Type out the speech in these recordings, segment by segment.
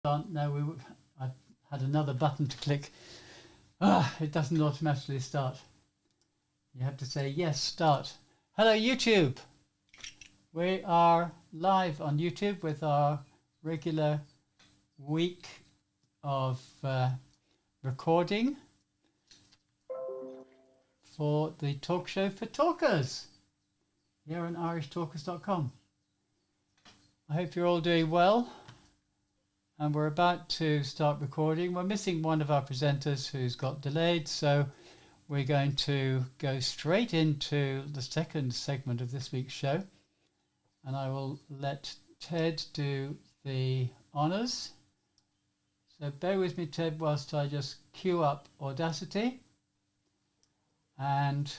No, I had another button to click. It doesn't automatically start. You have to say, yes, start. Hello, YouTube. We are live on YouTube with our regular week of recording for the talk show for talkers here on irishtalkers.com. I hope you're all doing well. And we're about to start recording. We're missing one of our presenters who's got delayed, so we're going to go straight into the second segment of this week's show. And I will let Ted do the honours. So bear with me, Ted, whilst I just queue up Audacity and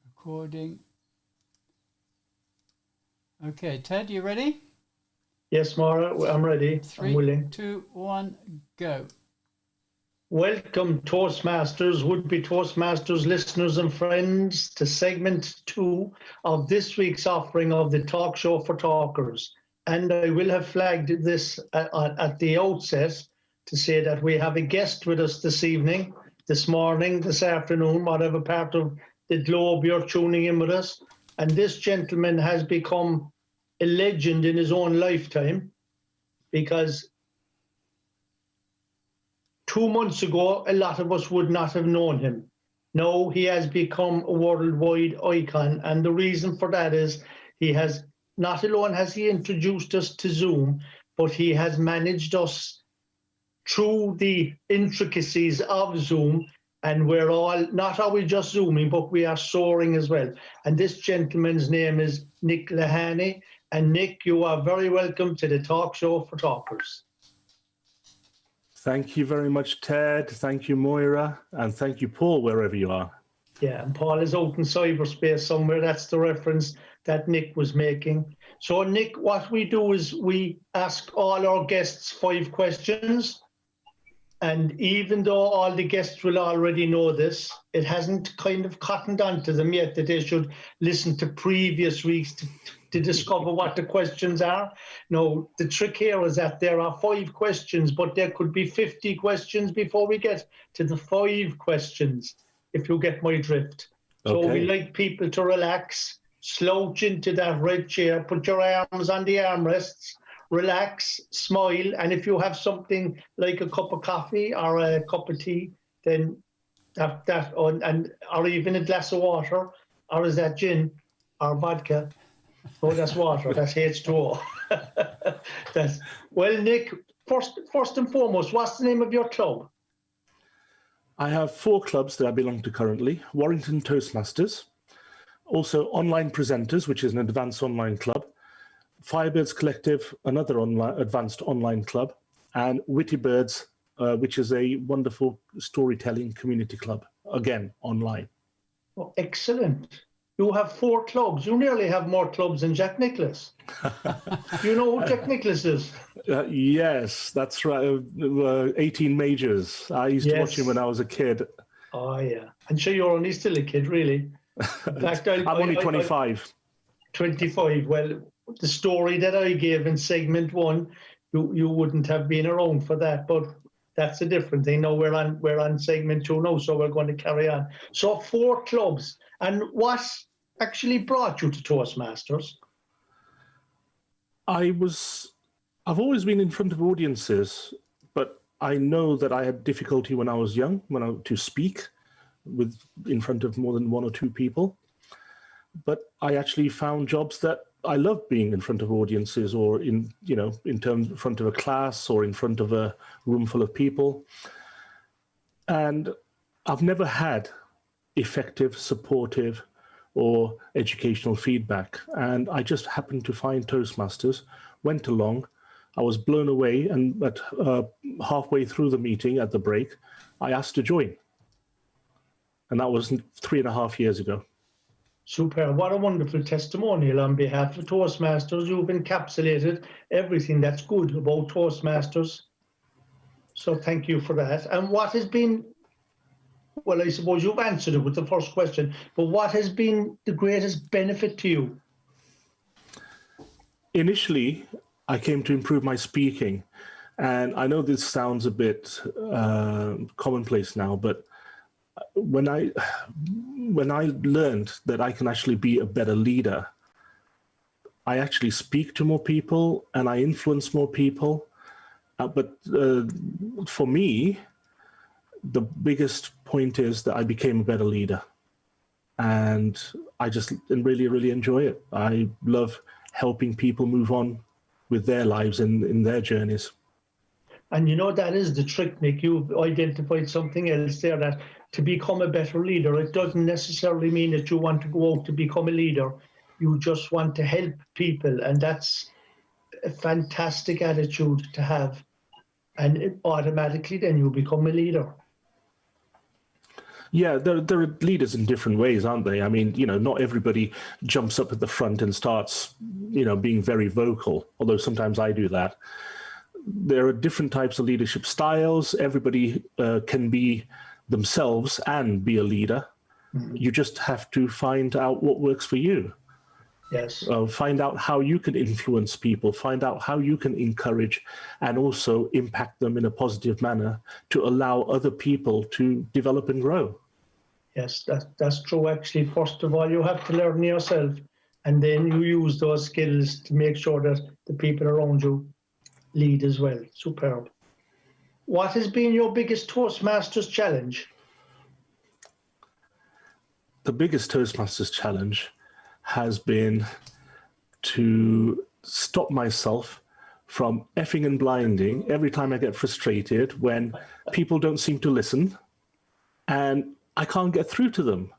recording. Okay, Ted, you ready? Yes, Myra, I'm ready. 3, I'm willing. 2, 1, go. Welcome, Toastmasters, would-be Toastmasters listeners and friends, to segment 2 of this week's offering of the Talk Show for Talkers. And I will have flagged this at the outset to say that we have a guest with us this evening, this morning, this afternoon, whatever part of the globe you're tuning in with us. And this gentleman has become a legend in his own lifetime, because 2 months ago, a lot of us would not have known him. Now he has become a worldwide icon, and the reason for that is he has, not alone has he introduced us to Zoom, but he has managed us through the intricacies of Zoom, and we're all, not always just Zooming, but we are soaring as well. And this gentleman's name is Nick Lehane. And Nick, you are very welcome to the Talk Show for Talkers. Thank you very much, Ted. Thank you, Moira. And thank you, Paul, wherever you are. Yeah, and Paul is out in cyberspace somewhere. That's the reference that Nick was making. So, Nick, what we do is we ask all our guests 5 questions. And even though all the guests will already know this, it hasn't kind of cottoned onto them yet that they should listen to previous weeks to discover what the questions are. No, the trick here is that there are 5 questions, but there could be 50 questions before we get to the 5 questions, if you get my drift. Okay. So we like people to relax, slouch into that red chair, put your arms on the armrests, relax, smile, and if you have something like a cup of coffee or a cup of tea, then or even a glass of water, or is that gin or vodka? Oh, that's water. That's H2O. Well, Nick, first and foremost, what's the name of your club? I have 4 clubs that I belong to currently. Warrington Toastmasters, also Online Presenters, which is an advanced online club, Firebirds Collective, another advanced online club, and Witty Birds, which is a wonderful storytelling community club, again, online. Oh, excellent. You have 4 clubs. You nearly have more clubs than Jack Nicklaus. You know who Jack Nicklaus is? Yes, that's right. 18 Majors. I used to watch him when I was a kid. Oh, yeah. And sure, you're only still a kid, really. In fact, I'm only 25. 25. Well, the story that I gave in segment 1, you wouldn't have been around for that, but that's a different thing. Now we're on segment 2 now, so we're going to carry on. So 4 clubs. And what actually brought you to Toastmasters? I've always been in front of audiences, but I know that I had difficulty when I was young, to speak in front of more than 1 or 2 people. But I actually found jobs that I love being in front of audiences, or in front of a class or in front of a room full of people. And I've never had effective, supportive, or educational feedback. And I just happened to find Toastmasters, went along, I was blown away, and halfway through the meeting at the break, I asked to join. And that was 3.5 years ago. Super. What a wonderful testimonial on behalf of Toastmasters. You've encapsulated everything that's good about Toastmasters. So thank you for that. And what has been, well, I suppose you've answered it with the first question, but what has been the greatest benefit to you? Initially, I came to improve my speaking. And I know this sounds a bit commonplace now, but when I learned that I can actually be a better leader, I actually speak to more people and I influence more people. But for me, the biggest point is that I became a better leader. And I just really, really enjoy it. I love helping people move on with their lives and in their journeys. And you know, that is the trick, Nick. You've identified something else there, that to become a better leader, it doesn't necessarily mean that you want to go out to become a leader. You just want to help people. And that's a fantastic attitude to have. And automatically then you become a leader. Yeah, there are leaders in different ways, aren't they? I mean, you know, not everybody jumps up at the front and starts, you know, being very vocal, although sometimes I do that. There are different types of leadership styles. Everybody can be themselves and be a leader. Mm-hmm. You just have to find out what works for you. Yes. Find out how you can influence people, find out how you can encourage and also impact them in a positive manner to allow other people to develop and grow. Yes, that's true. Actually, first of all, you have to learn yourself, and then you use those skills to make sure that the people around you lead as well. Superb. What has been your biggest Toastmasters challenge? The biggest Toastmasters challenge has been to stop myself from effing and blinding every time I get frustrated when people don't seem to listen and I can't get through to them.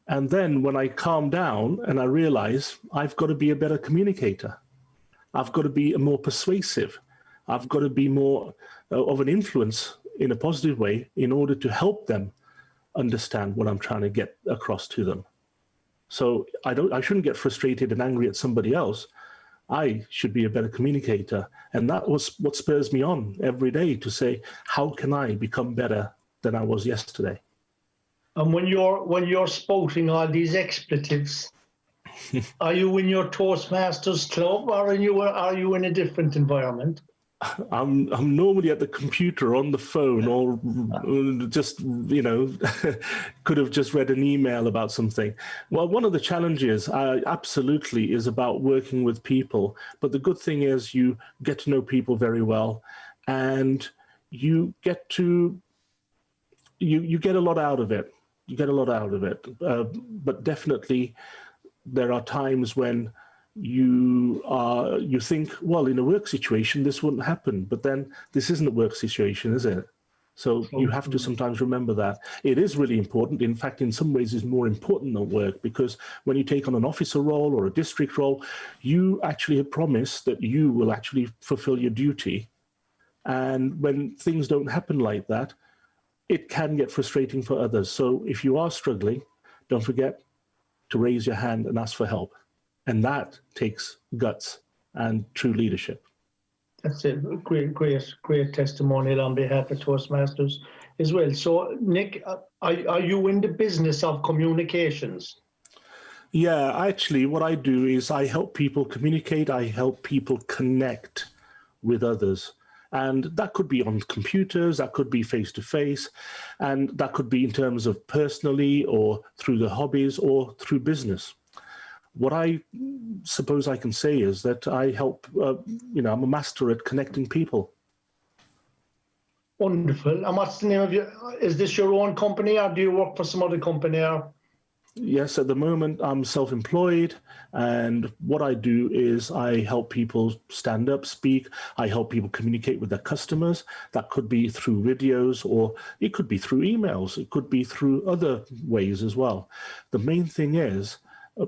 And then when I calm down and I realize I've got to be a better communicator, I've got to be more persuasive, I've got to be more of an influence in a positive way in order to help them understand what I'm trying to get across to them. So I shouldn't get frustrated and angry at somebody else. I should be a better communicator. And that was what spurs me on every day to say, how can I become better than I was yesterday? And when you're spouting all these expletives, are you in your Toastmasters club, or are you in a different environment? I'm normally at the computer on the phone, or just, you know, could have just read an email about something. Well, one of the challenges absolutely is about working with people. But the good thing is you get to know people very well, and you get to, you get a lot out of it. You get a lot out of it. But definitely there are times when you think, well, in a work situation, this wouldn't happen. But then this isn't a work situation, is it? So you have to sometimes remember that. It is really important. In fact, in some ways, it's more important than work, because when you take on an officer role or a district role, you actually have promised that you will actually fulfill your duty. And when things don't happen like that, it can get frustrating for others. So if you are struggling, don't forget to raise your hand and ask for help. And that takes guts and true leadership. That's a great testimonial on behalf of Toastmasters as well. So, Nick, are you in the business of communications? Yeah, actually, what I do is I help people communicate. I help people connect with others. And that could be on computers, that could be face-to-face, and that could be in terms of personally or through the hobbies or through business. What I suppose I can say is that I help, I'm a master at connecting people. Wonderful. And what's the name of is this your own company, or do you work for some other company? Yes, at the moment I'm self-employed, and what I do is I help people stand up, speak. I help people communicate with their customers. That could be through videos, or it could be through emails. It could be through other ways as well. The main thing is,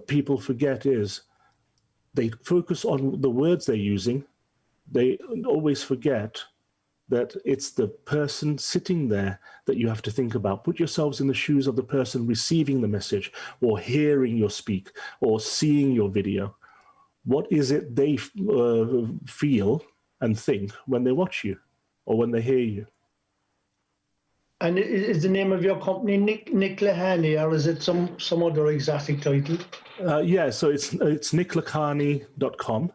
people forget is they focus on the words they're using. They always forget that it's the person sitting there that you have to think about. Put yourselves in the shoes of the person receiving the message, or hearing your speak, or seeing your video. What is it they feel and think when they watch you or when they hear you? And is the name of your company Nick Lahani, or is it some other exotic title? Yeah, so it's nicklahani.com.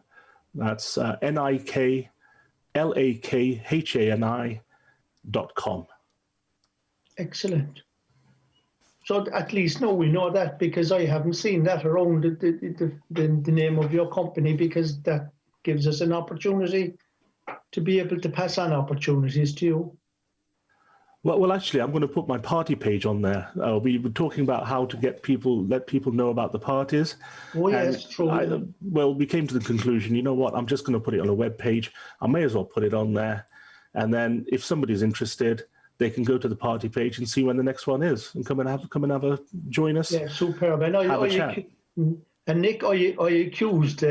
That's NIKLAKHANI.com. Excellent. So at least now we know that, because I haven't seen that around the name of your company, because that gives us an opportunity to be able to pass on opportunities to you. Well, actually, I'm going to put my party page on there. We were talking about how to let people know about the parties. Oh, yes, true. We came to the conclusion, you know what, I'm just going to put it on a web page. I may as well put it on there. And then if somebody's interested, they can go to the party page and see when the next one is and come and have a join us. Yeah, superb. And have a chat. And Nick, I accused,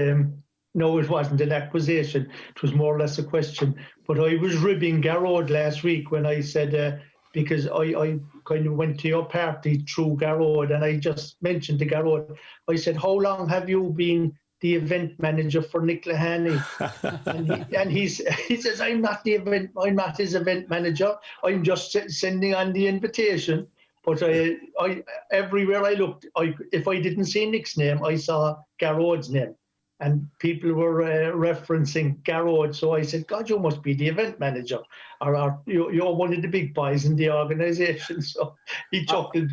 no, it wasn't an accusation. It was more or less a question. But I was ribbing Garrod last week when I said, because I kind of went to your party through Garrod, and I just mentioned to Garrod, I said, how long have you been the event manager for Nick Lahani? and he says, I'm not his event manager. I'm just sending on the invitation. But I everywhere I looked, if I didn't see Nick's name, I saw Garrod's name. And people were referencing Garrod. So I said, God, you must be the event manager. Or you're one of the big boys in the organisation. So he chuckled.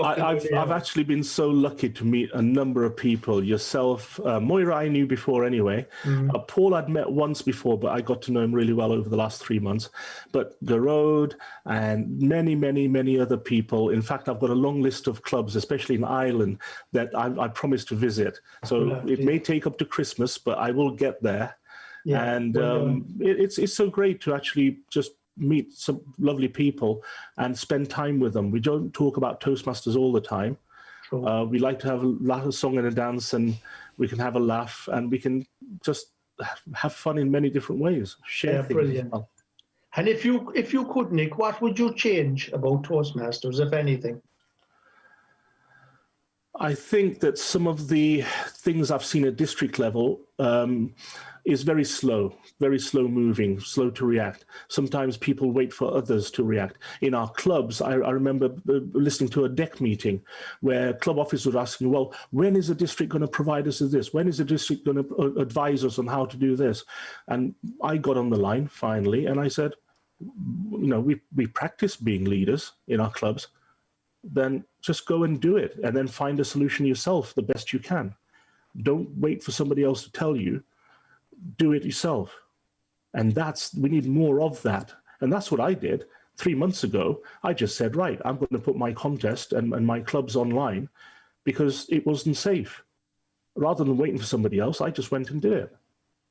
I've actually been so lucky to meet a number of people. Yourself, Moira I knew before anyway. Paul I'd met once before, but I got to know him really well over the last 3 months. But Garrod and many, many, many other people. In fact, I've got a long list of clubs, especially in Ireland, that I promised to visit. So it may take up to Christmas, but I will get there. Yeah, and it's so great to actually just meet some lovely people and spend time with them. We don't talk about Toastmasters all the time. We like to have a song and a dance, and we can have a laugh, and we can just have fun in many different ways. Share things. Brilliant. Well. And if you could, Nick, what would you change about Toastmasters, if anything? I think that some of the things I've seen at district level is very slow moving, slow to react. Sometimes people wait for others to react. In our clubs, I remember listening to a deck meeting where club officers were asking, well, when is the district going to provide us with this? When is the district going to advise us on how to do this? And I got on the line finally, and I said, you know, we practice being leaders in our clubs. Then just go and do it, and then find a solution yourself the best you can. Don't wait for somebody else to tell you. Do it yourself. And we need more of that. And that's what I did 3 months ago. I just said, right, I'm going to put my contest and my clubs online because it wasn't safe. Rather than waiting for somebody else, I just went and did it.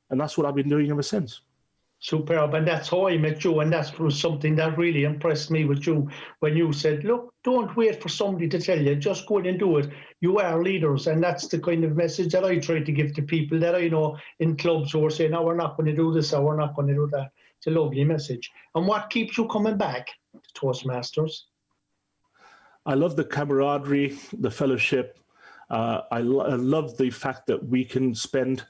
And that's what I've been doing ever since. Superb. And that's how I met you. And that was something that really impressed me with you when you said, look, don't wait for somebody to tell you. Just go in and do it. You are leaders. And that's the kind of message that I try to give to people that I know in clubs who are saying, no, we're not going to do this or we're not going to do that. It's a lovely message. And what keeps you coming back to Toastmasters? I love the camaraderie, the fellowship. I love the fact that we can spend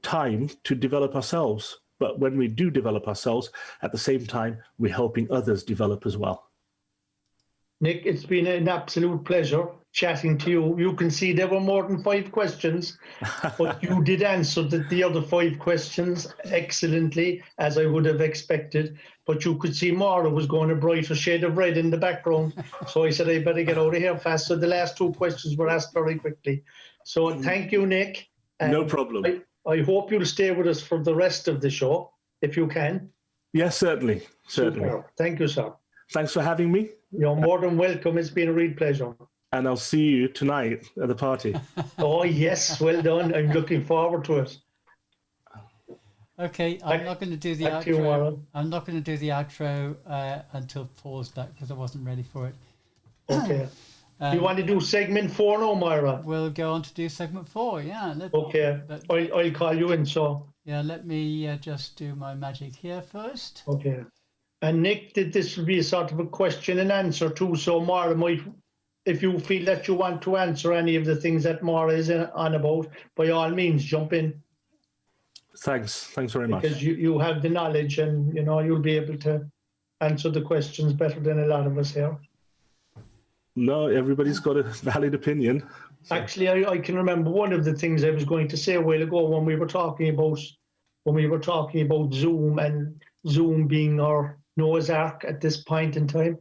time to develop ourselves. But when we do develop ourselves, at the same time, we're helping others develop as well. Nick, it's been an absolute pleasure chatting to you. You can see there were more than 5 questions, but you did answer the other 5 questions excellently, as I would have expected. But you could see Myra was going a brighter shade of red in the background. So I said, I better get out of here fast. So the last 2 questions were asked very quickly. So thank you, Nick. No problem. I hope you'll stay with us for the rest of the show, if you can. Yes, certainly. Super. Thank you, sir. Thanks for having me. You're more than welcome. It's been a real pleasure. And I'll see you tonight at the party. Oh, yes. Well done. I'm looking forward to it. Okay, I'm not going to do the outro. I'm not going to do the outro until Paul's back because I wasn't ready for it. Okay. You want to do segment 4 now, Myra? We'll go on to do segment 4, yeah. Okay, I'll call you in, so. Yeah, let me just do my magic here first. Okay. And Nick, this will be a sort of a question and answer too, so Myra might, if you feel that you want to answer any of the things that Myra is on about, by all means, jump in. Thanks very much. Because you have the knowledge and, you know, you'll be able to answer the questions better than a lot of us here. No, everybody's got a valid opinion. So. Actually, I can remember one of the things I was going to say a while ago when we were talking about Zoom and Zoom being our Noah's Ark at this point in time.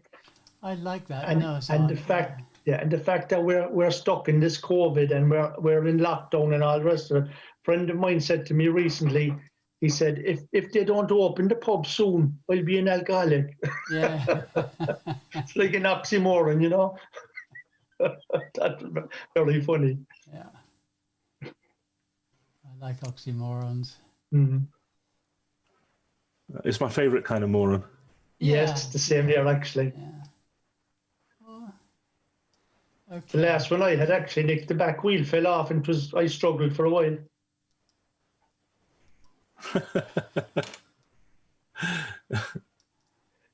I like that. And Noah's and the Ark, fact and the fact that we're stuck in this COVID and we're in lockdown and all the rest of it. A friend of mine said to me recently, he said, if they don't open the pub soon, I'll be an alcoholic. Yeah. It's like an oxymoron, you know. That's very funny. Yeah. I like oxymorons. Mm. It's my favorite kind of moron. Yes, the same here actually. Yeah. Okay. The last one I had actually, Nick, the back wheel fell off and I struggled for a while.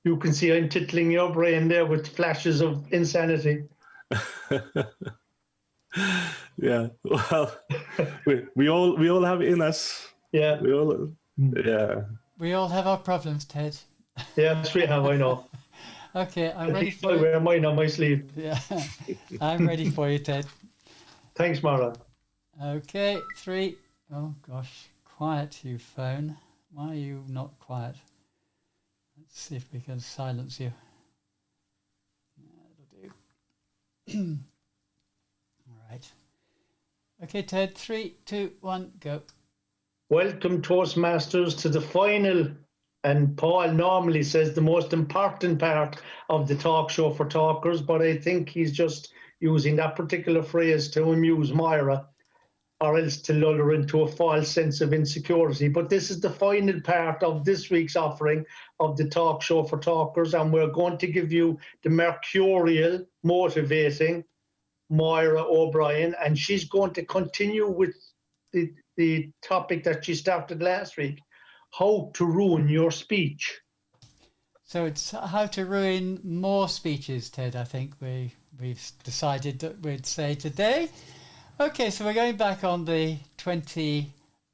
You can see I'm tickling your brain there with flashes of insanity. Yeah, well, we all have it in us. Yeah. We all have our problems, Ted. Yes, we have, I know. Okay, I'm ready for I you. wear mine on my sleeve. Yeah, I'm ready for you, Ted. Thanks, Myra. Okay, 3. Oh gosh, quiet, you phone. Why are you not quiet? Let's see if we can silence you. That'll do. All right. Okay, Ted. 3, 2, 1, go. Welcome, Toastmasters, to the final, and Paul normally says the most important part of the talk show for talkers, but I think he's just using that particular phrase to amuse Myra, or else to lull her into a false sense of insecurity. But this is the final part of this week's offering of the talk show for talkers, and we're going to give you the mercurial, motivating Moira O'Brien, and she's going to continue with the topic that she started last week, how to ruin your speech. So it's how to ruin more speeches, Ted, I think we've decided that we'd say today. Okay, so we're going back on the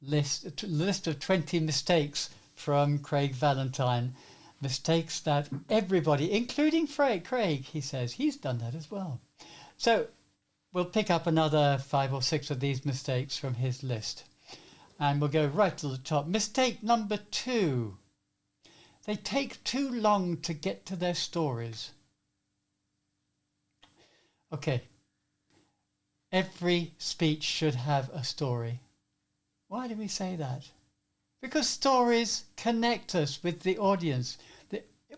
list of 20 mistakes from Craig Valentine. Mistakes that everybody, including Craig, he says, he's done that as well. So we'll pick up another 5 or 6 of these mistakes from his list. And we'll go right to the top. Mistake number 2. They take too long to get to their stories. Okay. Every speech should have a story. Why do we say that? Because stories connect us with the audience.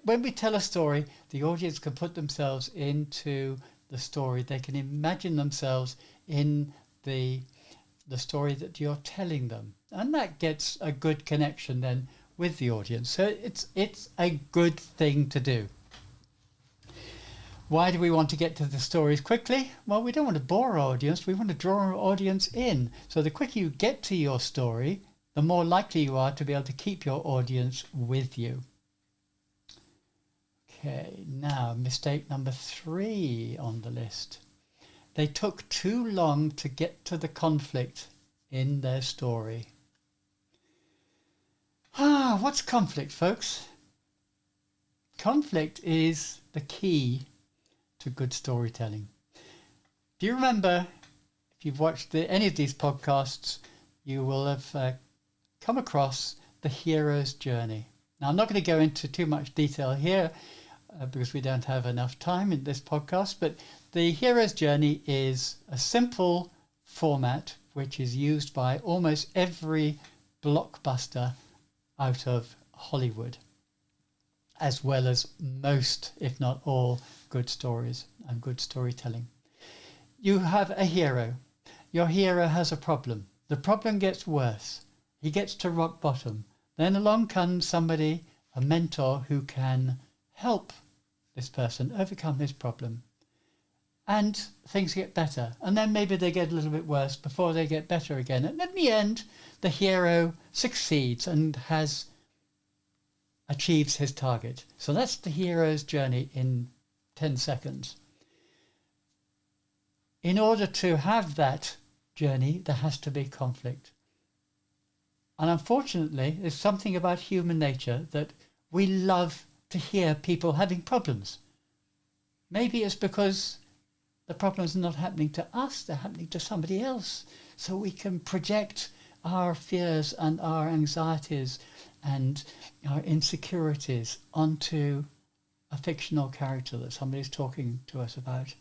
When we tell a story, the audience can put themselves into the story. They can imagine themselves in the story that you're telling them. And that gets a good connection then with the audience. So it's a good thing to do. Why do we want to get to the stories quickly? Well, we don't want to bore our audience. We want to draw our audience in. So the quicker you get to your story, the more likely you are to be able to keep your audience with you. Okay, now mistake number 3 on the list. They took too long to get to the conflict in their story. What's conflict, folks? Conflict is the key to good storytelling. Do you remember, if you've watched any of these podcasts, you will have come across the hero's journey. Now, I'm not going to go into too much detail here because we don't have enough time in this podcast, but the hero's journey is a simple format which is used by almost every blockbuster out of Hollywood, as well as most, if not all, good stories and good storytelling. You have a hero. Your hero has a problem. The problem gets worse. He gets to rock bottom. Then along comes somebody, a mentor, who can help this person overcome his problem. And things get better. And then maybe they get a little bit worse before they get better again. And in the end, the hero succeeds and achieves his target. So that's the hero's journey in 10 seconds. In order to have that journey, there has to be conflict. And unfortunately, there's something about human nature that we love to hear people having problems. Maybe it's because the problems are not happening to us, they're happening to somebody else. So we can project our fears and our anxieties and our insecurities onto a fictional character that somebody's talking to us about.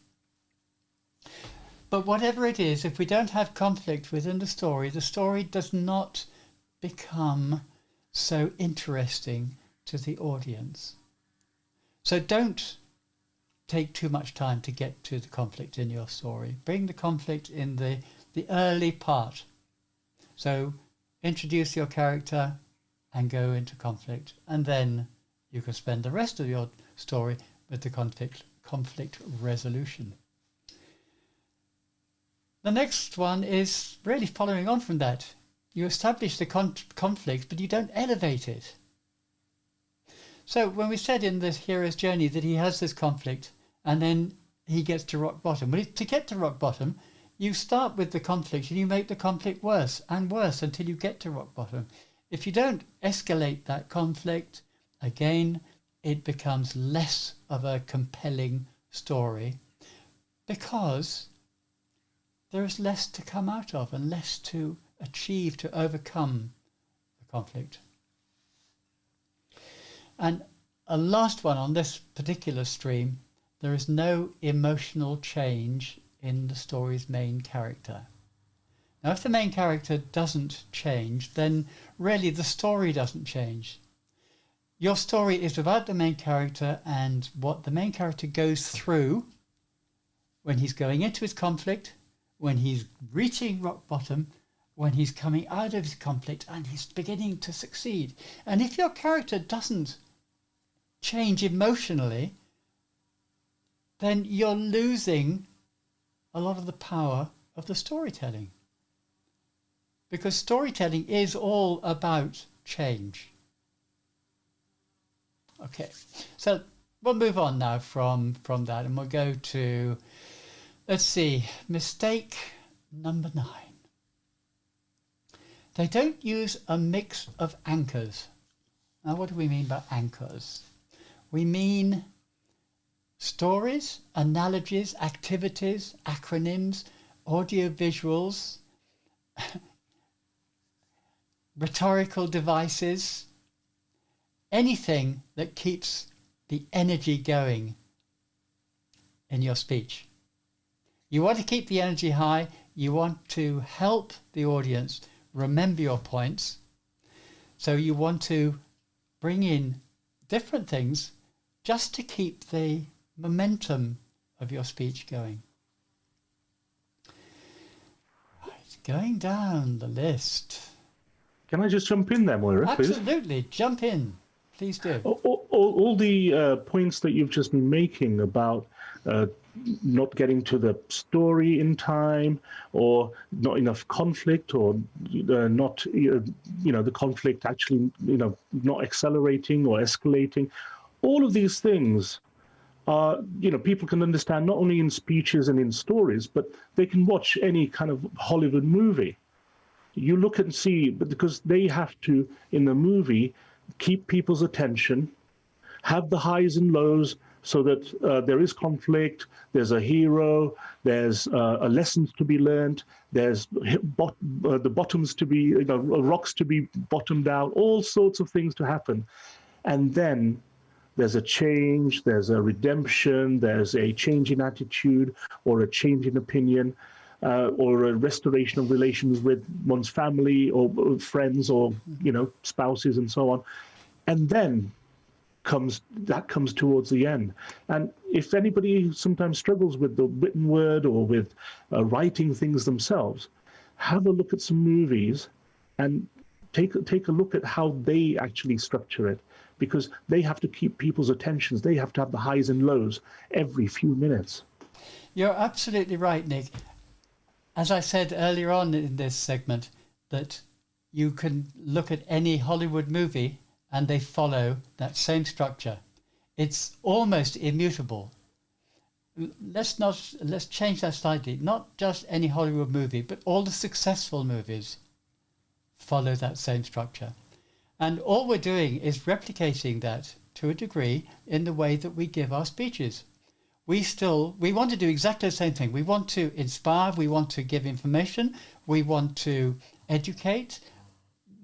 But whatever it is, if we don't have conflict within the story does not become so interesting to the audience. So don't take too much time to get to the conflict in your story. Bring the conflict in the early part. So introduce your character and go into conflict, and then you can spend the rest of your story with the conflict resolution. The next one is really following on from that. You establish the conflict, but you don't elevate it. So when we said in this hero's journey that he has this conflict and then he gets to rock bottom. Well, to get to rock bottom, you start with the conflict and you make the conflict worse and worse until you get to rock bottom. If you don't escalate that conflict, again, it becomes less of a compelling story because there is less to come out of and less to achieve to overcome the conflict. And a last one on this particular stream, there is no emotional change in the story's main character. Now, if the main character doesn't change, then really the story doesn't change. Your story is about the main character and what the main character goes through when he's going into his conflict, when he's reaching rock bottom, when he's coming out of his conflict and he's beginning to succeed. And if your character doesn't change emotionally, then you're losing a lot of the power of the storytelling. Because storytelling is all about change. Okay, so we'll move on now from that and we'll go to, let's see, mistake number 9. They don't use a mix of anchors. Now, what do we mean by anchors? We mean stories, analogies, activities, acronyms, audio visuals, rhetorical devices, anything that keeps the energy going in your speech. You want to keep the energy high. You want to help the audience remember your points. So you want to bring in different things just to keep the momentum of your speech going. Right, going down the list. Can I just jump in there, Moira, please? Absolutely, jump in. Please do. All the points that you've just been making about not getting to the story in time, or not enough conflict, or not, the conflict actually, not accelerating or escalating. All of these things are, people can understand not only in speeches and in stories, but they can watch any kind of Hollywood movie. You look and see, but because they have to, in the movie, keep people's attention, have the highs and lows, so that there is conflict, there's a hero, there's lessons to be learned, there's the bottoms to be, rocks to be bottomed out, all sorts of things to happen. And then there's a change, there's a redemption, there's a change in attitude or a change in opinion, or a restoration of relations with one's family or friends or, spouses and so on. And then comes towards the end. And if anybody sometimes struggles with the written word or with writing things themselves, have a look at some movies and take a look at how they actually structure it, because they have to keep people's attentions. They have to have the highs and lows every few minutes. You're absolutely right, Nick. As I said earlier on in this segment, that you can look at any Hollywood movie and they follow that same structure. It's almost immutable. Let's change that slightly. Not just any Hollywood movie, but all the successful movies follow that same structure. And all we're doing is replicating that to a degree in the way that we give our speeches. we want to do exactly the same thing. We want to inspire, we want to give information, we want to educate.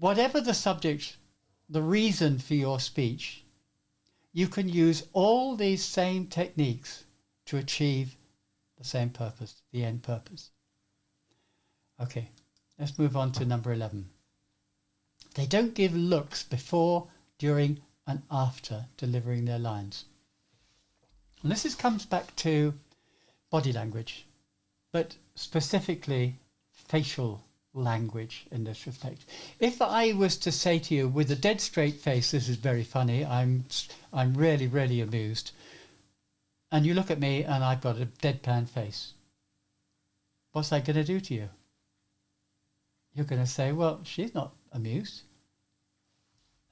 Whatever the subject, the reason for your speech, you can use all these same techniques to achieve the same purpose, the end purpose. Okay, let's move on to number 11. They don't give looks before, during, and after delivering their lines. And this comes back to body language, but specifically facial language in this respect. If I was to say to you with a dead straight face, this is very funny, I'm really, really amused, and you look at me and I've got a deadpan face, what's that going to do to you? You're going to say, well, she's not amused.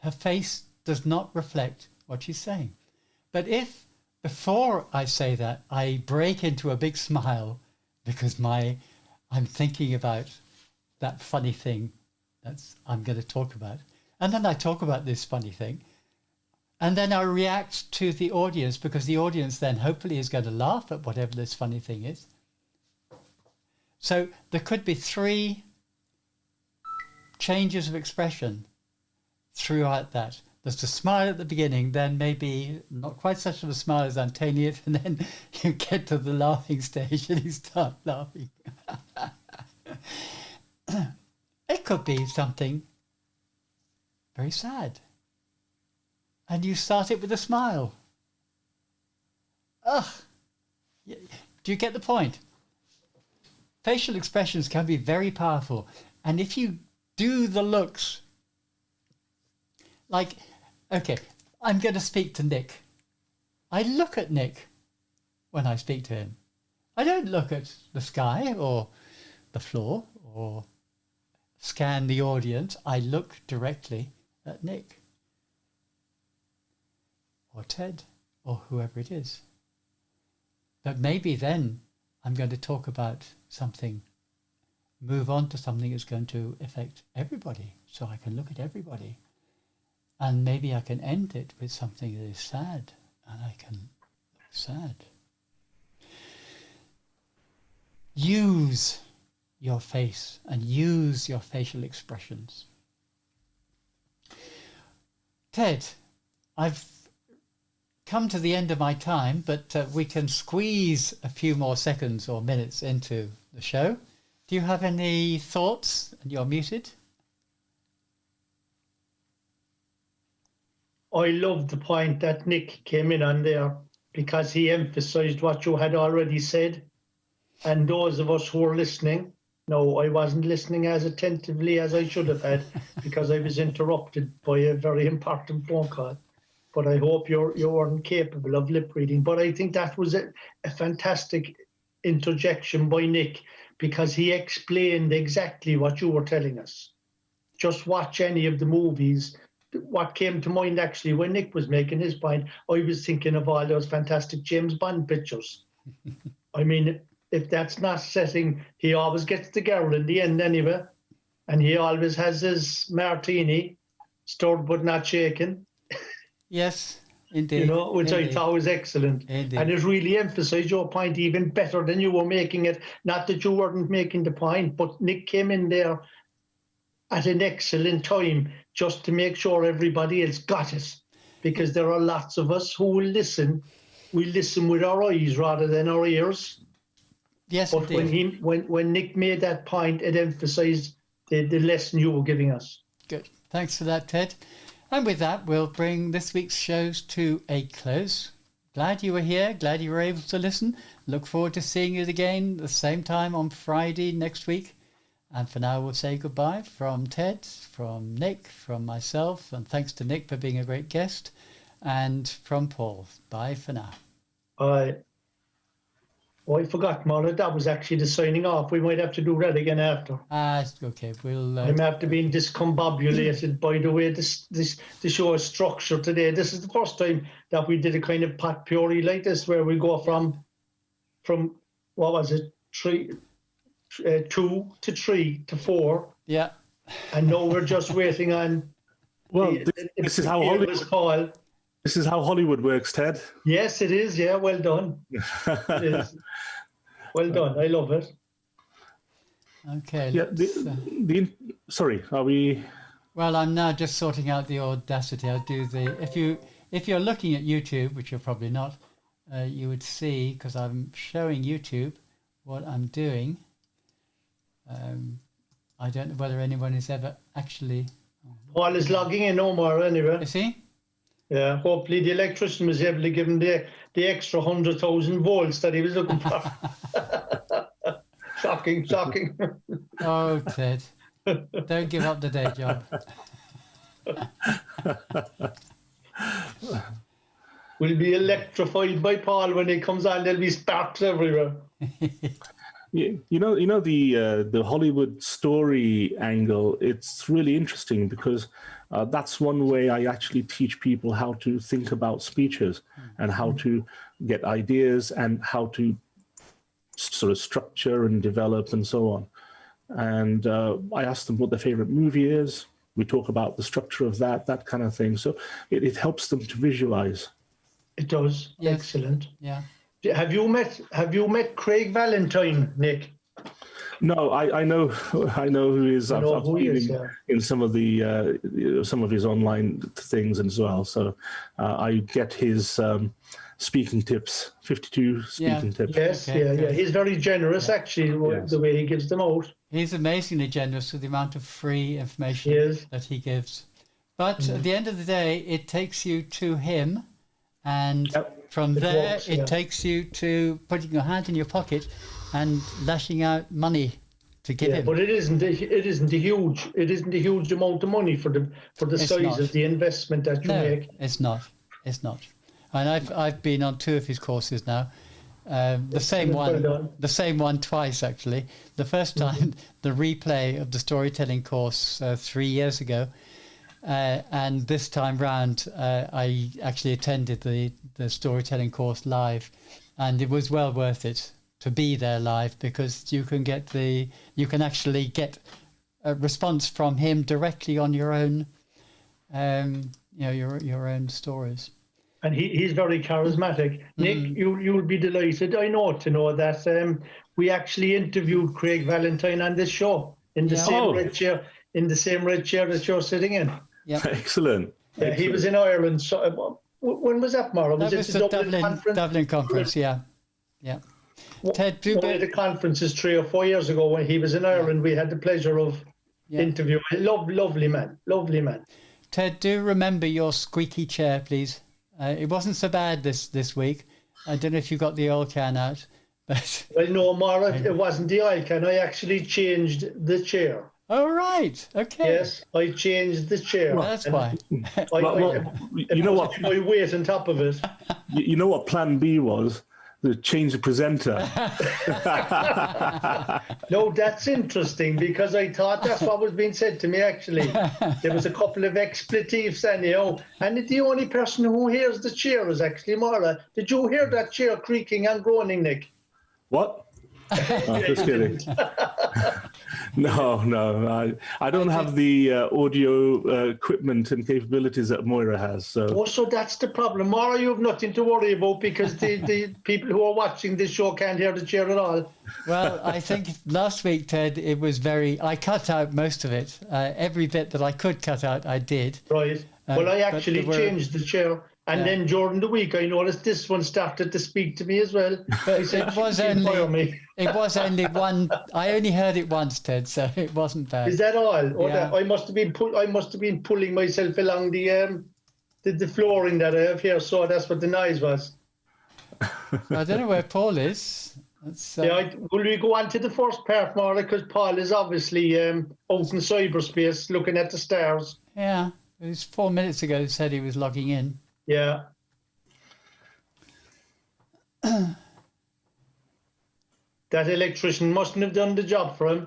Her face does not reflect what she's saying. But if before I say that, I break into a big smile because I'm thinking about that funny thing I'm going to talk about, and then I talk about this funny thing, and then I react to the audience because the audience then hopefully is going to laugh at whatever this funny thing is. So there could be 3 changes of expression throughout that. There's the smile at the beginning, then maybe not quite such a smile as I'm telling it, and then you get to the laughing stage and you start laughing. It could be something very sad, and you start it with a smile. Ugh! Do you get the point? Facial expressions can be very powerful, and if you do the looks, like, okay, I'm going to speak to Nick. I look at Nick when I speak to him. I don't look at the sky or the floor or scan the audience. I look directly at Nick or Ted or whoever it is. But maybe then I'm going to talk about something, move on to something that's going to affect everybody, so I can look at everybody. And maybe I can end it with something that is sad, and I can look sad. Use your face and use your facial expressions. Ted, I've come to the end of my time, but we can squeeze a few more seconds or minutes into the show. Do you have any thoughts? You're muted. I love the point that Nick came in on there because he emphasised what you had already said. And those of us who are listening, no, I wasn't listening as attentively as I should have had because I was interrupted by a very important phone call. But I hope you weren't capable of lip reading. But I think that was a fantastic interjection by Nick because he explained exactly what you were telling us. Just watch any of the movies. What came to mind actually when Nick was making his point, I was thinking of all those fantastic James Bond pictures. I mean, if that's not setting, he always gets the girl in the end anyway, and he always has his martini, stirred but not shaken. Yes, indeed. You know, which indeed. I thought was excellent. Indeed. And it really emphasised your point even better than you were making it. Not that you weren't making the point, but Nick came in there at an excellent time just to make sure everybody else got it. Because there are lots of us who will listen. We listen with our eyes rather than our ears. Yes, but indeed. when Nick made that point, it emphasised the lesson you were giving us. Good. Thanks for that, Ted. And with that, we'll bring this week's shows to a close. Glad you were here. Glad you were able to listen. Look forward to seeing you again the same time on Friday next week. And for now, we'll say goodbye from Ted, from Nick, from myself. And thanks to Nick for being a great guest. And from Paul. Bye for now. Bye. Oh, I forgot, Myra. That was actually the signing off. We might have to do that again after. Okay. We'll. I'm after being discombobulated by the way the show is structured today. This is the first time that we did a kind of potpourri like this, where we go from what was it, 2 to 3 to 4. Yeah. And now we're just waiting on. Well, this is how it was called. This is how Hollywood works, Ted. Yes, it is. Yeah, well done. It is. Well done. I love it. Okay. Yeah. Sorry, are we? Well, I'm now just sorting out the Audacity. I'll do the if you're looking at YouTube, which you're probably not, you would see, because I'm showing YouTube what I'm doing. I don't know whether anyone is ever actually. Paul is logging in no more anyway. You see? Yeah. Hopefully the electrician was able to give him the extra 100,000 volts that he was looking for. Shocking. Oh, Ted. Don't give up the day job. We'll be electrified by Paul when he comes on. There'll be sparks everywhere. You know the Hollywood story angle. It's really interesting because that's one way I actually teach people how to think about speeches and how to get ideas and how to sort of structure and develop and so on. And I ask them what their favorite movie is. We talk about the structure of that kind of thing. So it helps them to visualize. It does. Yes. Excellent. Yeah. Have you met Craig Valentine, Nick? No, I know who he is. I've seen him in some of his online things as well. So I get his speaking tips, 52 speaking tips. Yes, yeah. He's very generous, actually, the way he gives them out. He's amazingly generous with the amount of free information that he gives. But at the end of the day, it takes you to him, and from there, it takes you to putting your hand in your pocket and lashing out money to give him. But it isn't a huge amount of money for the size of the investment that you make. It's not. And I've been on 2 of his courses now. The same one twice actually. The first time, the replay of the storytelling course 3 years ago, and this time round, I actually attended the storytelling course live, and it was well worth it to be there live, because you can actually get a response from him directly on your own, your own stories. And he's very charismatic. Nick, you'll be delighted, I know, to know that we actually interviewed Craig Valentine on this show in the same red chair, that you're sitting in. Yeah, excellent. Yeah, he was in Ireland. So, when was that, Myra? Was it the Dublin conference? Yeah. Ted, one of the conferences 3 or 4 years ago when he was in Ireland, we had the pleasure of interviewing. Lovely man. Ted, do remember your squeaky chair, please. It wasn't so bad this week. I don't know if you got the oil can out, but well, no, Myra, it wasn't the oil can. I actually changed the chair. Oh, right. Okay. Yes, I changed the chair. Well, that's why. You know what? My weight on top of it. You know what Plan B was? To change the presenter. No, that's interesting, because I thought that's what was being said to me, actually. There was a couple of expletives anyhow, and the only person who hears the chair is actually Myra. Did you hear that chair creaking and groaning, Nick? What? Just kidding. No. I don't have the audio equipment and capabilities that Moira has. So that's the problem. Moira, you have nothing to worry about, because the people who are watching this show can't hear the chair at all. Well, I think last week, Ted, it was I cut out most of it. Every bit that I could cut out, I did. Right. Well, I actually changed the chair. And then during the week, I noticed this one started to speak to me as well. I said, it was only one. I only heard it once, Ted, so it wasn't bad. Is that all? I must have been pulling myself along the flooring that I have here, so that's what the noise was. I don't know where Paul is. Will we go on to the first part, Myra? Because Paul is obviously out in cyberspace looking at the stars. Yeah, it was 4 minutes ago. He said he was logging in. Yeah. That electrician mustn't have done the job for him.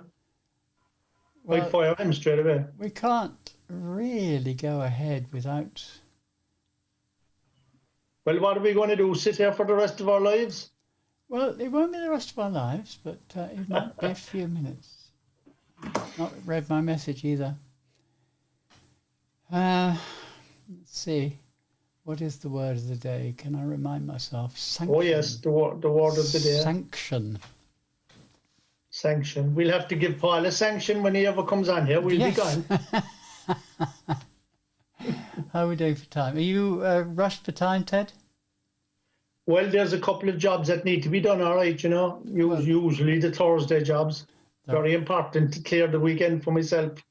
I'd fire him straight away. We can't really go ahead without... Well, what are we going to do? Sit here for the rest of our lives? Well, it won't be the rest of our lives, but it might be a few minutes. Not read my message either. Let's see. What is the word of the day? Can I remind myself? Sanction. Oh yes, the word of the day. Sanction. Sanction. We'll have to give Paul a sanction when he ever comes on here. We'll be gone. How are we doing for time? Are you rushed for time, Ted? Well, there's a couple of jobs that need to be done, all right, usually the Thursday jobs. Very important to clear the weekend for myself.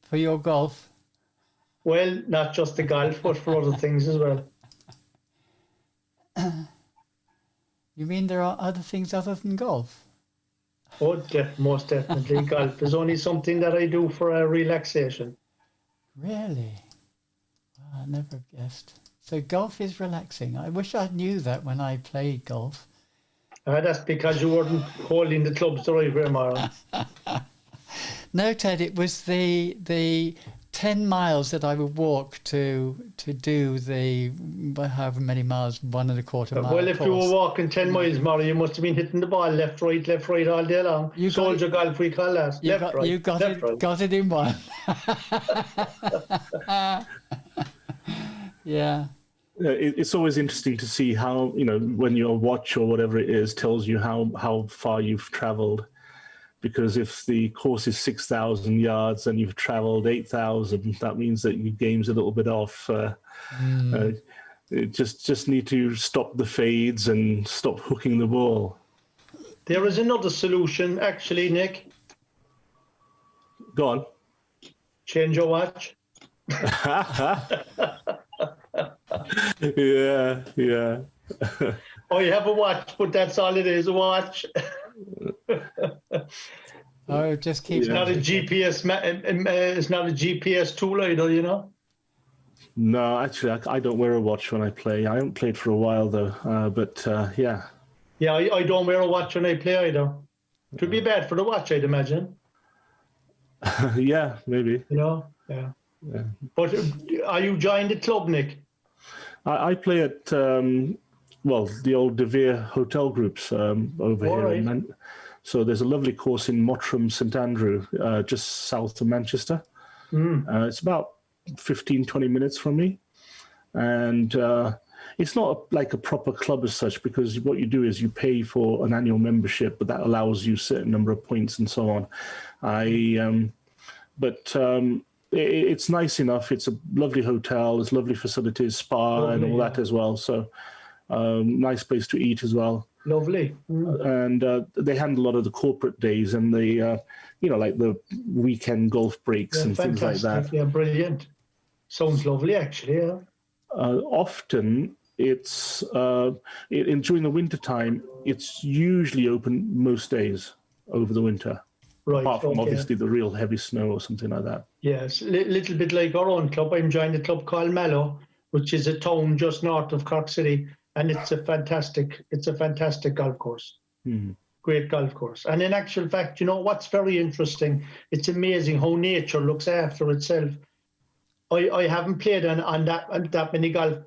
For your golf? Well, not just the golf, but for other things as well. You mean there are other things other than golf? Oh, most definitely. Golf is only something that I do for relaxation. Really? Wow, I never guessed. So golf is relaxing. I wish I knew that when I played golf. That's because you weren't holding the clubs the right way, Myra. No, Ted, it was the 10 miles that I would walk to do the however many miles, 1.25 mile Well, if course. you were walking 10 miles, Myra, you must have been hitting the ball left, right all day long. Soldier golf, we call that. You got it in one. Yeah. It's always interesting to see how, when your watch or whatever it is tells you how far you've traveled. Because if the course is 6,000 yards and you've traveled 8,000, that means that your game's a little bit off. Just need to stop the fades and stop hooking the ball. There is another solution, actually, Nick. Go on. Change your watch. Yeah. Oh, you have a watch, but that's all it is, a watch. Oh, just keep. It's not a GPS. It's not a GPS tool either, No, actually, I don't wear a watch when I play. I haven't played for a while though. But yeah. Yeah, I don't wear a watch when I play either. It would be bad for the watch, I'd imagine. Yeah, maybe. Yeah. But are you joined the club, Nick? I play at the old Ther hotel groups over here. Right. So there's a lovely course in Mottram, St Andrew, just south of Manchester. It's about 15-20 minutes from me. And it's not like a proper club as such, because what you do is you pay for an annual membership, but that allows you a certain number of points and so on. It's nice enough. It's a lovely hotel. There's lovely facilities, spa and all that as well. So nice place to eat as well. Lovely. And they handle a lot of the corporate days and the, like the weekend golf breaks and things like that. Yeah, brilliant. Sounds lovely, actually. Yeah. Often it's during the winter time. It's usually open most days over the winter. Right, apart from obviously the real heavy snow or something like that. Yes, a little bit like our own club. I'm joined a club called Mallow, which is a town just north of Cork City, and it's a fantastic golf course. Great golf course. And in actual fact, what's very interesting? It's amazing how nature looks after itself. I haven't played on that many golf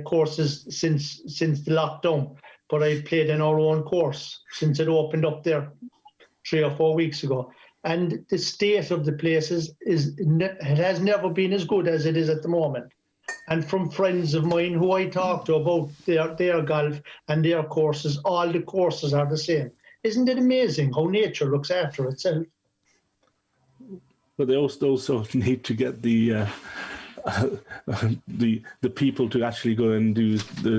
courses since the lockdown, but I've played in our own course since it opened up there 3 or 4 weeks ago, and the state of the places it has never been as good as it is at the moment. And from friends of mine who I talk to about their golf and their courses, all the courses are the same. Isn't it amazing how nature looks after itself? But they also need to get the people to actually go and do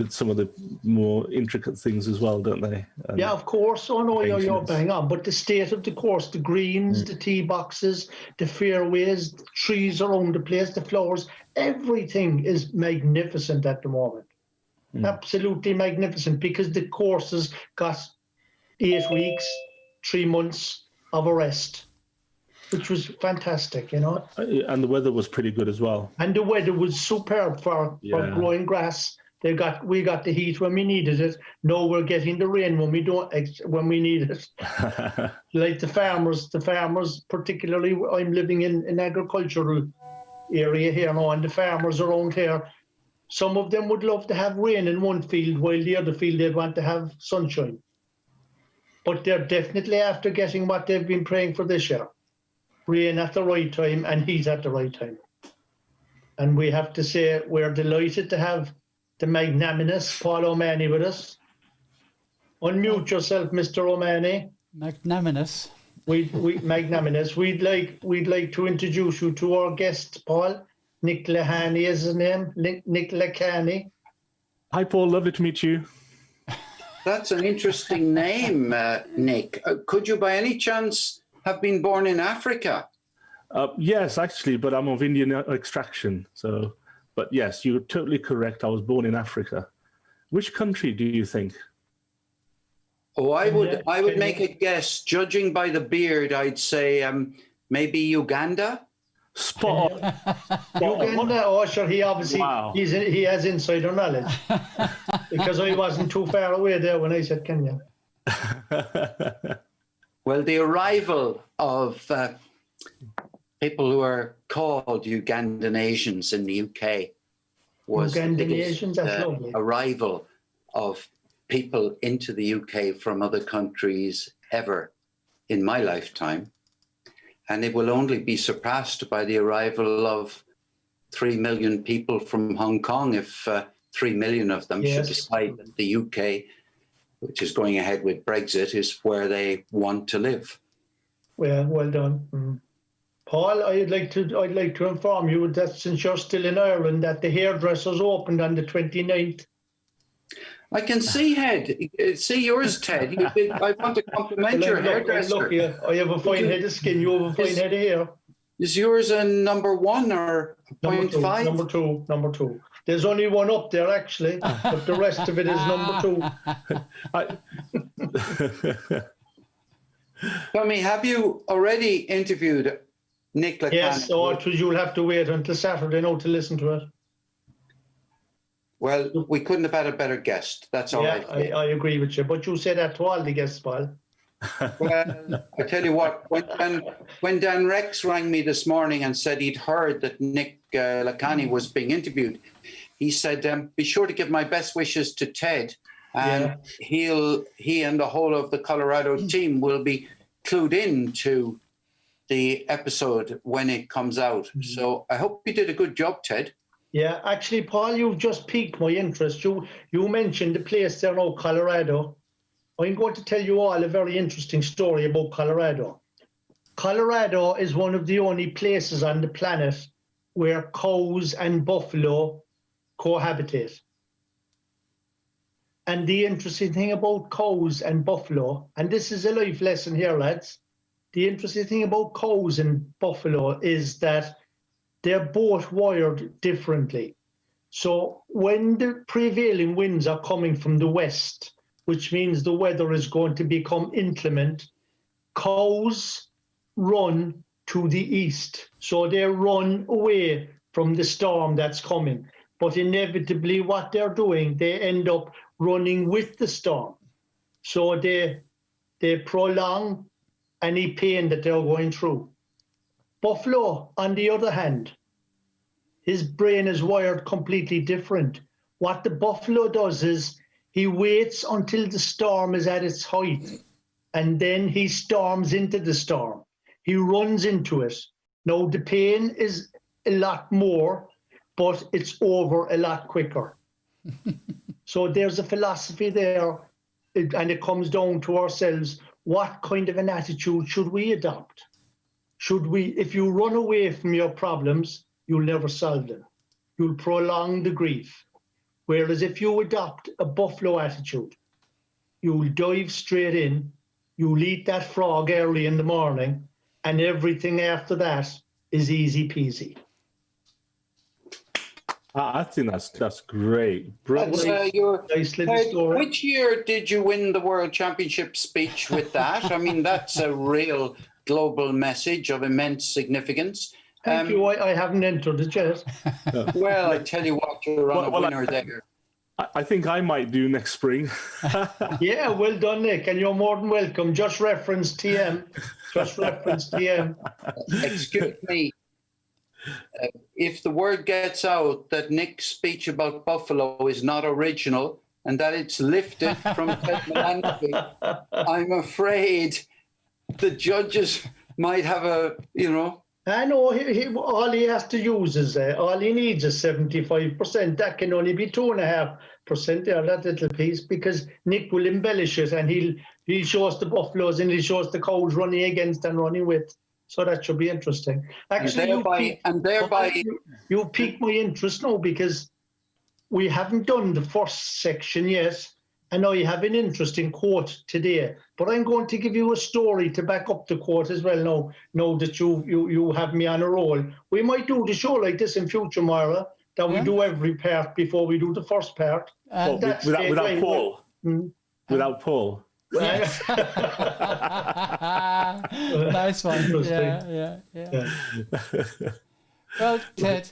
some of the more intricate things as well, don't they? Yeah, of course. Oh no, you're bang on. But the state of the course, the greens, the tee boxes, the fairways, the trees around the place, the flowers, everything is magnificent at the moment. Absolutely magnificent, because the courses got 8 weeks, 3 months of a rest, which was fantastic, And the weather was pretty good as well. And the weather was superb for growing grass. We got the heat when we needed it. Now we're getting the rain when we need it. Like the farmers, particularly, I'm living in an agricultural area here now, and the farmers around here, some of them would love to have rain in one field, while the other field they'd want to have sunshine. But they're definitely after getting what they've been praying for this year. Rain at the right time and heat at the right time. And we have to say we're delighted to have the magnanimous Paul O'Mahony with us. Unmute yourself, Mr. O'Mahony. Magnanimous. Magnanimous. We'd like to introduce you to our guest, Paul. Nick Lahani is his name. Nick Lahani. Hi, Paul. Lovely to meet you. That's an interesting name, Nick. Could you by any chance have been born in Africa? Yes, actually, but I'm of Indian extraction. But yes, you're totally correct. I was born in Africa. Which country do you think? Oh, I would make a guess. Judging by the beard, I'd say maybe Uganda. Spot on. Uganda, oh sure, he obviously, wow. he has insider knowledge. Because I wasn't too far away there when I said Kenya. Well, the arrival of people who are called Ugandan Asians in the UK was Ugandan the biggest, Asians, that's lovely. arrival of people into the UK from other countries ever in my lifetime. And it will only be surpassed by the arrival of 3 million people from Hong Kong if 3 million of them should decide that the UK, which is going ahead with Brexit, is where they want to live. Well done. Paul, I'd like to inform you that since you're still in Ireland, that the hairdressers opened on the 29th. I can see yours, Ted. I want to compliment your hairdresser. Look, I have a fine head of skin. You have a fine head of hair. Is yours a number 1 or 0.5? Number two. There's only one up there, actually, but the rest of it is number 2. Tell me, have you already interviewed Nick Lahani? Yes, you'll have to wait until Saturday now to listen to it. Well, we couldn't have had a better guest. That's all right. I agree with you. But you say that to all the guests, Paul. Well, I tell you what, when Dan Rex rang me this morning and said he'd heard that Nick Lahani was being interviewed, he said, be sure to give my best wishes to Ted. And he and the whole of the Colorado team will be clued in to the episode when it comes out. So I hope you did a good job, Ted. Yeah, actually, Paul, you've just piqued my interest. You mentioned the place there now, Colorado. I'm going to tell you all a very interesting story about Colorado. Colorado is one of the only places on the planet where cows and buffalo cohabitate. And the interesting thing about cows and buffalo, and this is a life lesson here, lads, the interesting thing about cows and buffalo is that they're both wired differently. So when the prevailing winds are coming from the west, which means the weather is going to become inclement, cows run to the east. So they run away from the storm that's coming. But inevitably what they're doing, they end up running with the storm. So they prolong any pain that they're going through. Buffalo, on the other hand, his brain is wired completely different. What the buffalo does is he waits until the storm is at its height, and then he storms into the storm. He runs into it. Now, the pain is a lot more, but it's over a lot quicker. So there's a philosophy there, and it comes down to ourselves. What kind of an attitude should we adopt? If you run away from your problems, you'll never solve them. You'll prolong the grief. Whereas if you adopt a buffalo attitude, you'll dive straight in, you'll eat that frog early in the morning, and everything after that is easy peasy. I think that's great. Nice little story. Which year did you win the World Championship speech with that? I mean, that's a real global message of immense significance. Thank you. I haven't entered it yet. Well, I tell you what, you're on a winner there. I think I might do next spring. Yeah, well done, Nick. And you're more than welcome. Just reference TM. Excuse me. If the word gets out that Nick's speech about Buffalo is not original and that it's lifted from Ted Melaniphy, I'm afraid the judges might have a I know all he has to use is, all he needs is 75%. That can only be 2.5% there, that little piece, because Nick will embellish it and he'll show us the buffaloes and he'll show us the cows running against and running with. So that should be interesting. Actually, you piqued my interest now, because we haven't done the first section yet. I know you have an interesting quote today, but I'm going to give you a story to back up the quote as well now that you have me on a roll. We might do the show like this in future, Myra, that we do every part before we do the first part. Without Paul. Without Paul. Yes. Nice one. Yeah. Well, Ted,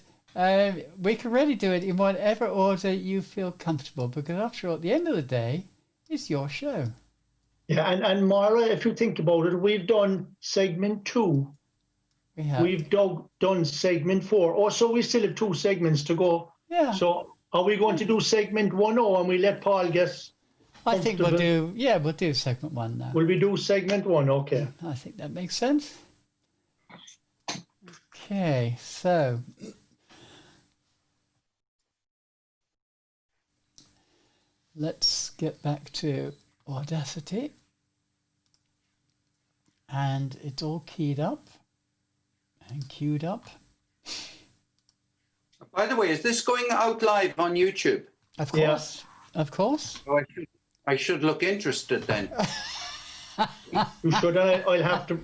we can really do it in whatever order you feel comfortable, because after all, at the end of the day, it's your show. Yeah, and Myra, if you think about it, we've done segment 2. We have. We've done segment 4. Oh, so we still have 2 segments to go. Yeah. So are we going to do segment 1 and we let Paul guess? I think we'll do segment 1 now. Will we do segment 1? Okay. I think that makes sense. Okay, so let's get back to Audacity. And it's all keyed up and queued up. By the way, is this going out live on YouTube? Of course. Yeah. Of course. Oh, I should look interested then. You should. I'll have to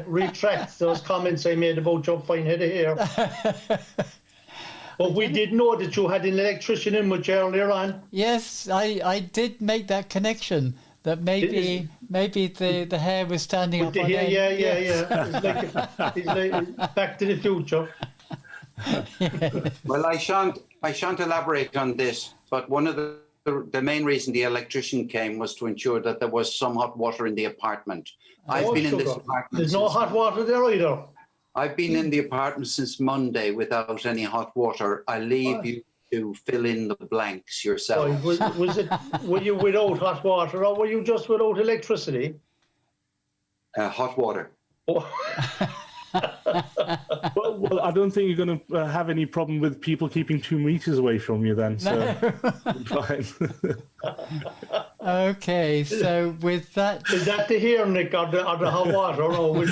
retract those comments I made about your fine head of hair. But we did know that you had an electrician in much earlier on. Yes, I did make that connection. That maybe the hair was standing up on end. Yeah. It's like Back to the Future. Yeah. Well, I shan't elaborate on this, but one of the main reason the electrician came was to ensure that there was some hot water in the apartment. I've been in this apartment. There's no hot water there either. I've been in the apartment since Monday without any hot water. I leave you to fill in the blanks yourself. Were you without hot water, or were you just without electricity? Hot water. Oh. Well, I don't think you're going to have any problem with people keeping 2 meters away from you then. So fine. Okay, so with that, is that the hair, Nick, or the hot water? Or which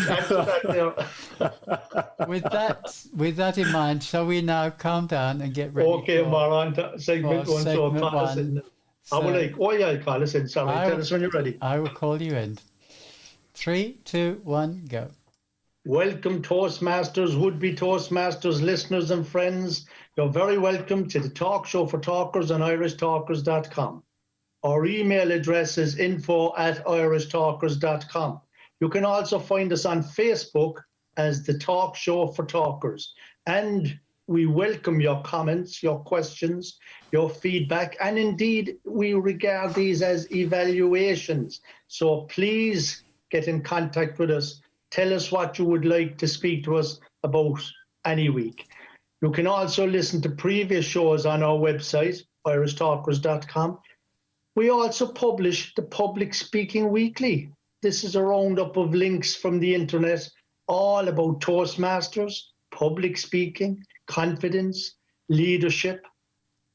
with that in mind, shall we now calm down and get ready? Okay, Myra, segment 1. So call us in. I will call us in. Sorry, tell us when you're ready. I will call you in. 3, 2, 1, go. Welcome, Toastmasters, would-be Toastmasters, listeners and friends. You're very welcome to the Talk Show for Talkers on irishtalkers.com. Our email address is info@irishtalkers.com. You can also find us on Facebook as the Talk Show for Talkers. And we welcome your comments, your questions, your feedback, and indeed, we regard these as evaluations. So please get in contact with us. Tell us what you would like to speak to us about any week. You can also listen to previous shows on our website, irishtalkers.com. We also publish the Public Speaking Weekly. This is a roundup of links from the internet, all about Toastmasters, public speaking, confidence, leadership.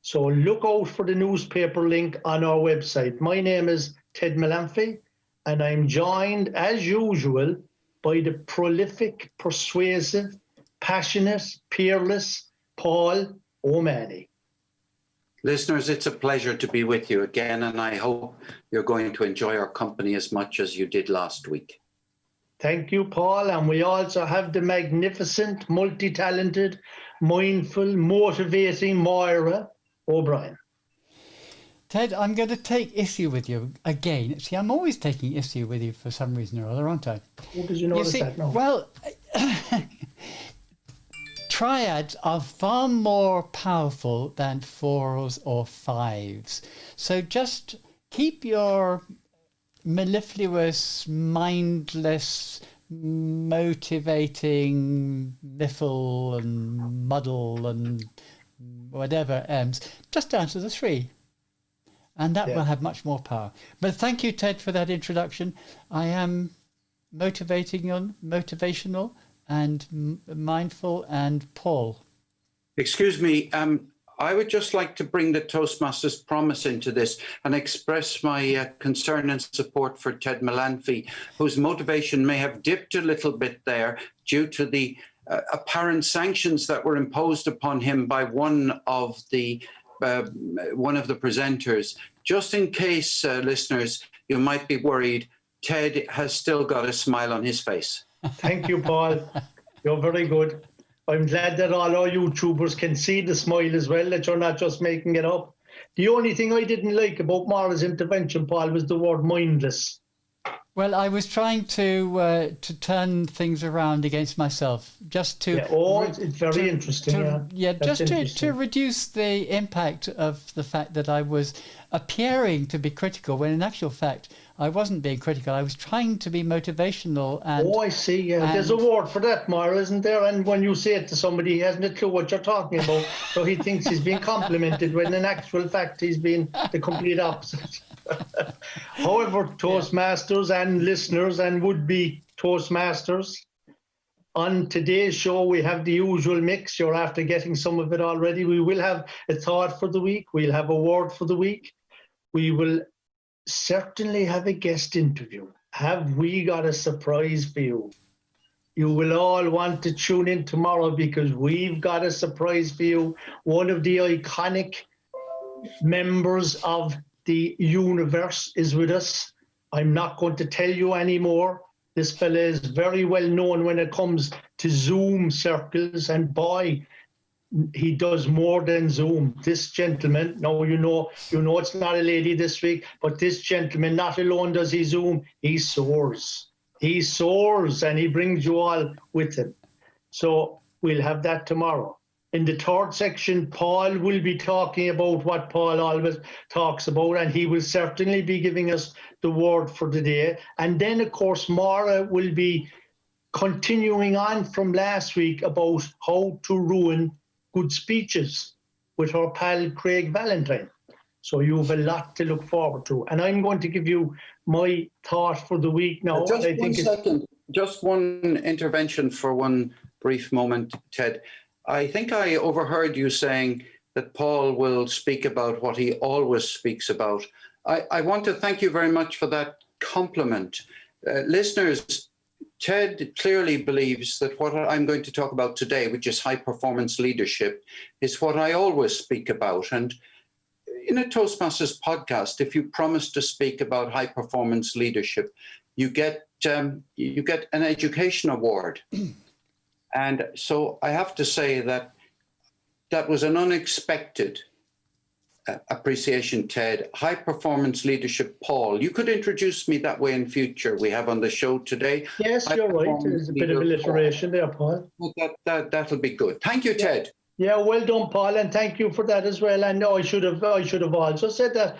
So look out for the newspaper link on our website. My name is Ted Malamphy, and I'm joined, as usual, by the prolific, persuasive, passionate, peerless Paul O'Mahony. Listeners, it's a pleasure to be with you again, and I hope you're going to enjoy our company as much as you did last week. Thank you, Paul. And we also have the magnificent, multi-talented, mindful, motivating Moira O'Brien. Ted, I'm going to take issue with you again. See, I'm always taking issue with you for some reason or other, aren't I? What did you notice that now? Well, triads are far more powerful than 4s or 5s. So just keep your mellifluous, mindless, motivating, miffle and muddle and whatever M's just down to the 3. And that will have much more power. But thank you, Ted, for that introduction. I am motivational and Mindful and Paul. Excuse me, I would just like to bring the Toastmasters promise into this and express my concern and support for Ted Malanphy, whose motivation may have dipped a little bit there due to the apparent sanctions that were imposed upon him by one of the presenters. Just in case, listeners, you might be worried, Ted has still got a smile on his face. Thank you, Paul. You're very good. I'm glad that all our YouTubers can see the smile as well, that you're not just making it up. The only thing I didn't like about Moira's intervention, Paul, was the word mindless. Well, I was trying to turn things around against myself, just to... Yeah, it's very interesting. To reduce the impact of the fact that I was appearing to be critical, when in actual fact, I wasn't being critical. I was trying to be motivational. And I see, yeah. There's a word for that, Myra, isn't there? And when you say it to somebody, he hasn't a clue what you're talking about, so he thinks he's being complimented, when in actual fact, he's been the complete opposite. However, Toastmasters and listeners and would-be Toastmasters, on today's show, we have the usual mix. You're after getting some of it already. We will have a thought for the week. We'll have a word for the week. We will certainly have a guest interview. Have we got a surprise for you? You will all want to tune in tomorrow because we've got a surprise for you. One of the iconic members of the universe is with us. I'm not going to tell you anymore. This fella is very well known when it comes to Zoom circles, and boy, he does more than Zoom. This gentleman, now you know it's not a lady this week, but this gentleman, not alone does he Zoom, he soars. He soars and he brings you all with him. So we'll have that tomorrow. In the third section, Paul will be talking about what Paul always talks about, and he will certainly be giving us the word for the day. And then, of course, Myra will be continuing on from last week about how to ruin good speeches with her pal Craig Valentine. So you have a lot to look forward to. And I'm going to give you my thought for the week now. Just one intervention for one brief moment, Ted. I think I overheard you saying that Paul will speak about what he always speaks about. I want to thank you very much for that compliment. Listeners, Ted clearly believes that what I'm going to talk about today, which is high-performance leadership, is what I always speak about. And in a Toastmasters podcast, if you promise to speak about high-performance leadership, you get an education award. And so I have to say that was an unexpected appreciation, Ted. High performance leadership, Paul. You could introduce me that way in future. We have on the show today. Yes, you're right. There's a bit of alliteration there, Paul. That'll be good. Thank you, Ted. Yeah, well done, Paul, and thank you for that as well. And I should have also said that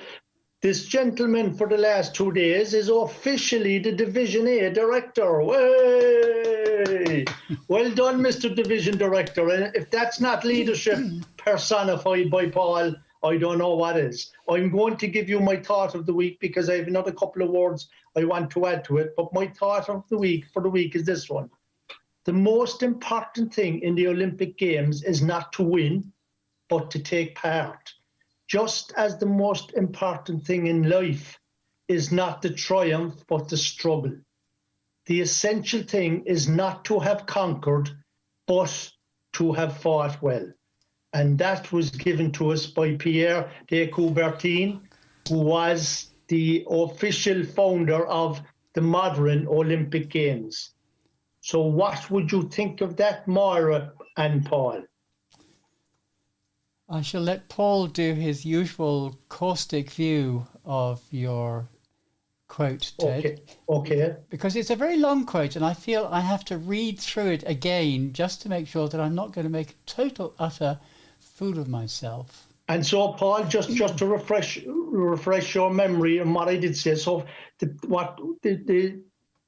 this gentleman for the last 2 days is officially the Division A director. Way! Well done, Mr. Division Director. And if that's not leadership personified by Paul, I don't know what is. I'm going to give you my thought of the week because I have another couple of words I want to add to it. But my thought of the week for the week is this one. The most important thing in the Olympic Games is not to win, but to take part. Just as the most important thing in life is not the triumph, but the struggle. The essential thing is not to have conquered, but to have fought well. And that was given to us by Pierre de Coubertin, who was the official founder of the modern Olympic Games. So what would you think of that, Myra and Paul? I shall let Paul do his usual caustic view of your quote, Ted. Okay. Because it's a very long quote, and I feel I have to read through it again just to make sure that I'm not going to make a total, utter fool of myself. And so, Paul, just to refresh your memory on what I did say. So, the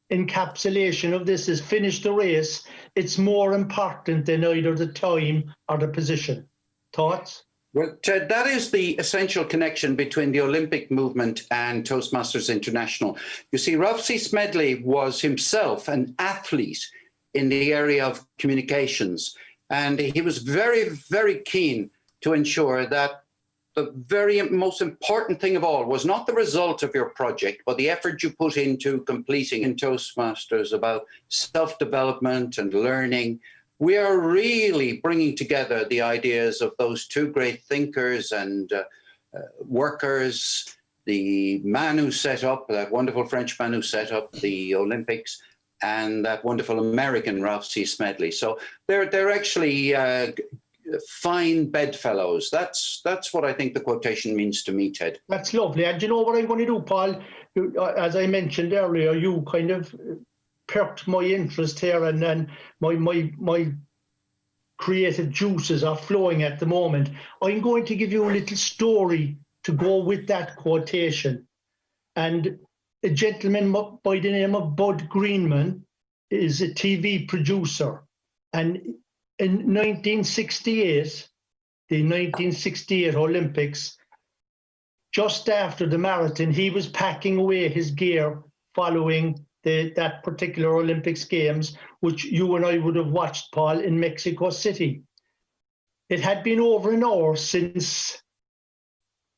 encapsulation of this is finish the race. It's more important than either the time or the position. Thoughts? Well, Ted, that is the essential connection between the Olympic movement and Toastmasters International. You see, Ralph C. Smedley was himself an athlete. in the area of communications. And he was very, very keen to ensure that the very most important thing of all was not the result of your project, but the effort you put into completing in Toastmasters about self-development and learning. We are really bringing together the ideas of those two great thinkers and workers, the man who set up, that wonderful French man who set up the Olympics, and that wonderful American Ralph C. Smedley. So they're actually fine bedfellows. That's what I think the quotation means to me, Ted. That's lovely. And you know what I'm going to do, Paul? As I mentioned earlier, you kind of perked my interest here, and then my creative juices are flowing at the moment. I'm going to give you a little story to go with that quotation. And a gentleman by the name of Bud Greenman is a TV producer. And in 1968, the 1968 Olympics, just after the marathon, he was packing away his gear following that particular Olympics Games, which you and I would have watched, Paul, in Mexico City. It had been over an hour since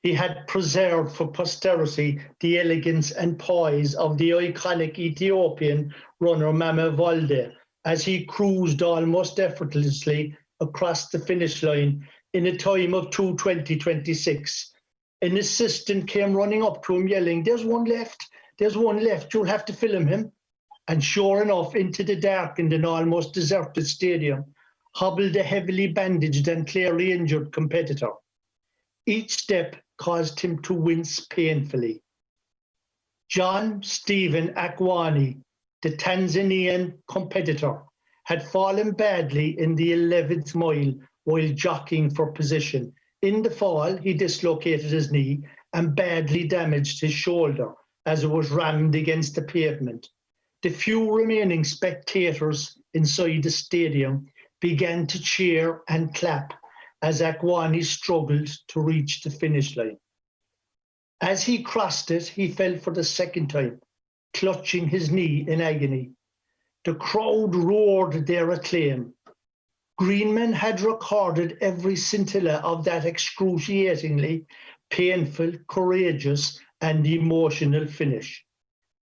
he had preserved for posterity the elegance and poise of the iconic Ethiopian runner Mama Valde as he cruised almost effortlessly across the finish line in a time of 2:20.26. An assistant came running up to him yelling, "There's one left, there's one left, you'll have to film him." And sure enough, into the darkened and almost deserted stadium hobbled a heavily bandaged and clearly injured competitor. Each step caused him to wince painfully. John Stephen Akwani, the Tanzanian competitor, had fallen badly in the 11th mile while jockeying for position. In the fall, he dislocated his knee and badly damaged his shoulder as it was rammed against the pavement. The few remaining spectators inside the stadium began to cheer and clap as Akwani struggled to reach the finish line. As he crossed it, he fell for the second time, clutching his knee in agony. The crowd roared their acclaim. Greenman had recorded every scintilla of that excruciatingly painful, courageous, and emotional finish.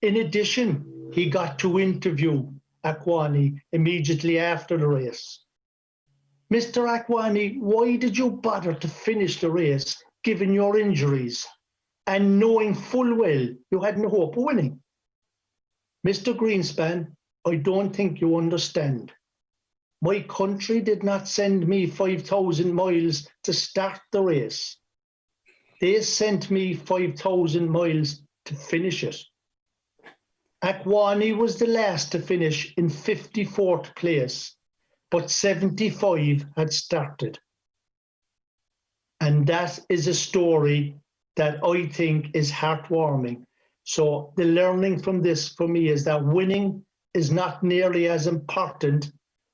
In addition, he got to interview Akwani immediately after the race. "Mr. Akwani, why did you bother to finish the race, given your injuries, and knowing full well you had no hope of winning?" "Mr. Greenspan, I don't think you understand. My country did not send me 5,000 miles to start the race. They sent me 5,000 miles to finish it." Akwani was the last to finish in 54th place, but 75 had started. And that is a story that I think is heartwarming. So the learning from this for me is that winning is not nearly as important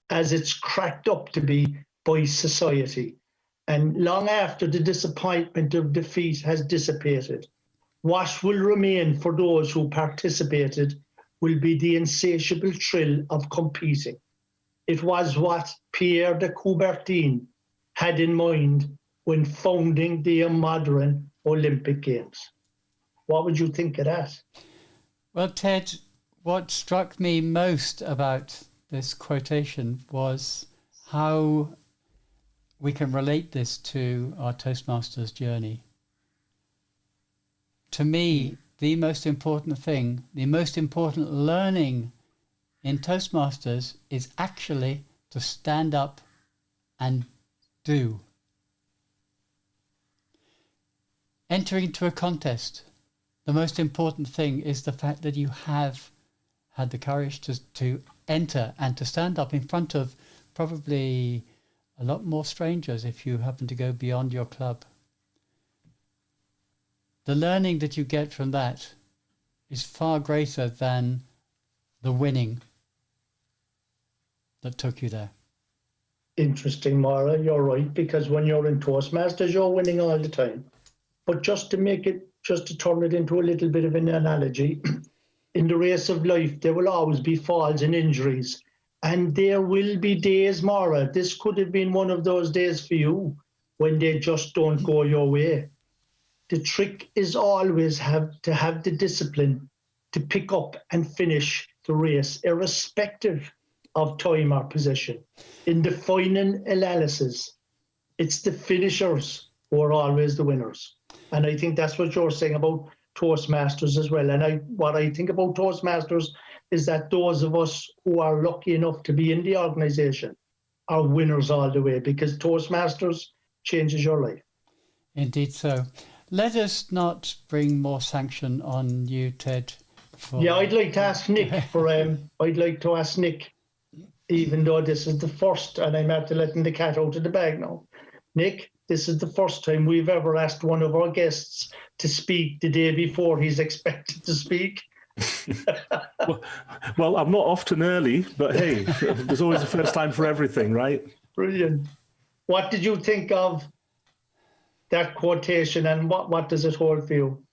as it's cracked up to be by society. And long after the disappointment of defeat has dissipated, what will remain for those who participated will be the insatiable thrill of competing. It was what Pierre de Coubertin had in mind when founding the modern Olympic Games. What would you think of that? Well, Ted, what struck me most about this quotation was how we can relate this to our Toastmasters journey. To me, the most important thing, the most important learning in Toastmasters is actually to stand up and do. Entering into a contest, the most important thing is the fact that you have had the courage to enter and to stand up in front of probably a lot more strangers if you happen to go beyond your club. The learning that you get from that is far greater than the winning that took you there. Interesting, Myra, you're right, because when you're in Toastmasters, you're winning all the time. But just to turn it into a little bit of an analogy, in the race of life, there will always be falls and injuries. And there will be days, Moira, this could have been one of those days for you when they just don't go your way. The trick is always to have the discipline to pick up and finish the race, irrespective of time or position. In the final analysis, it's the finishers who are always the winners. And I think that's what you're saying about Toastmasters as well. And what I think about Toastmasters is that those of us who are lucky enough to be in the organisation are winners all the way, because Toastmasters changes your life. Indeed so. Let us not bring more sanction on you, Ted. Yeah, I'd like to ask Nick even though this is the first, and I'm after letting the cat out of the bag now. Nick, this is the first time we've ever asked one of our guests to speak the day before he's expected to speak. Well, I'm not often early, but hey, there's always a first time for everything, right? Brilliant. What did you think of that quotation, and what does it hold for you?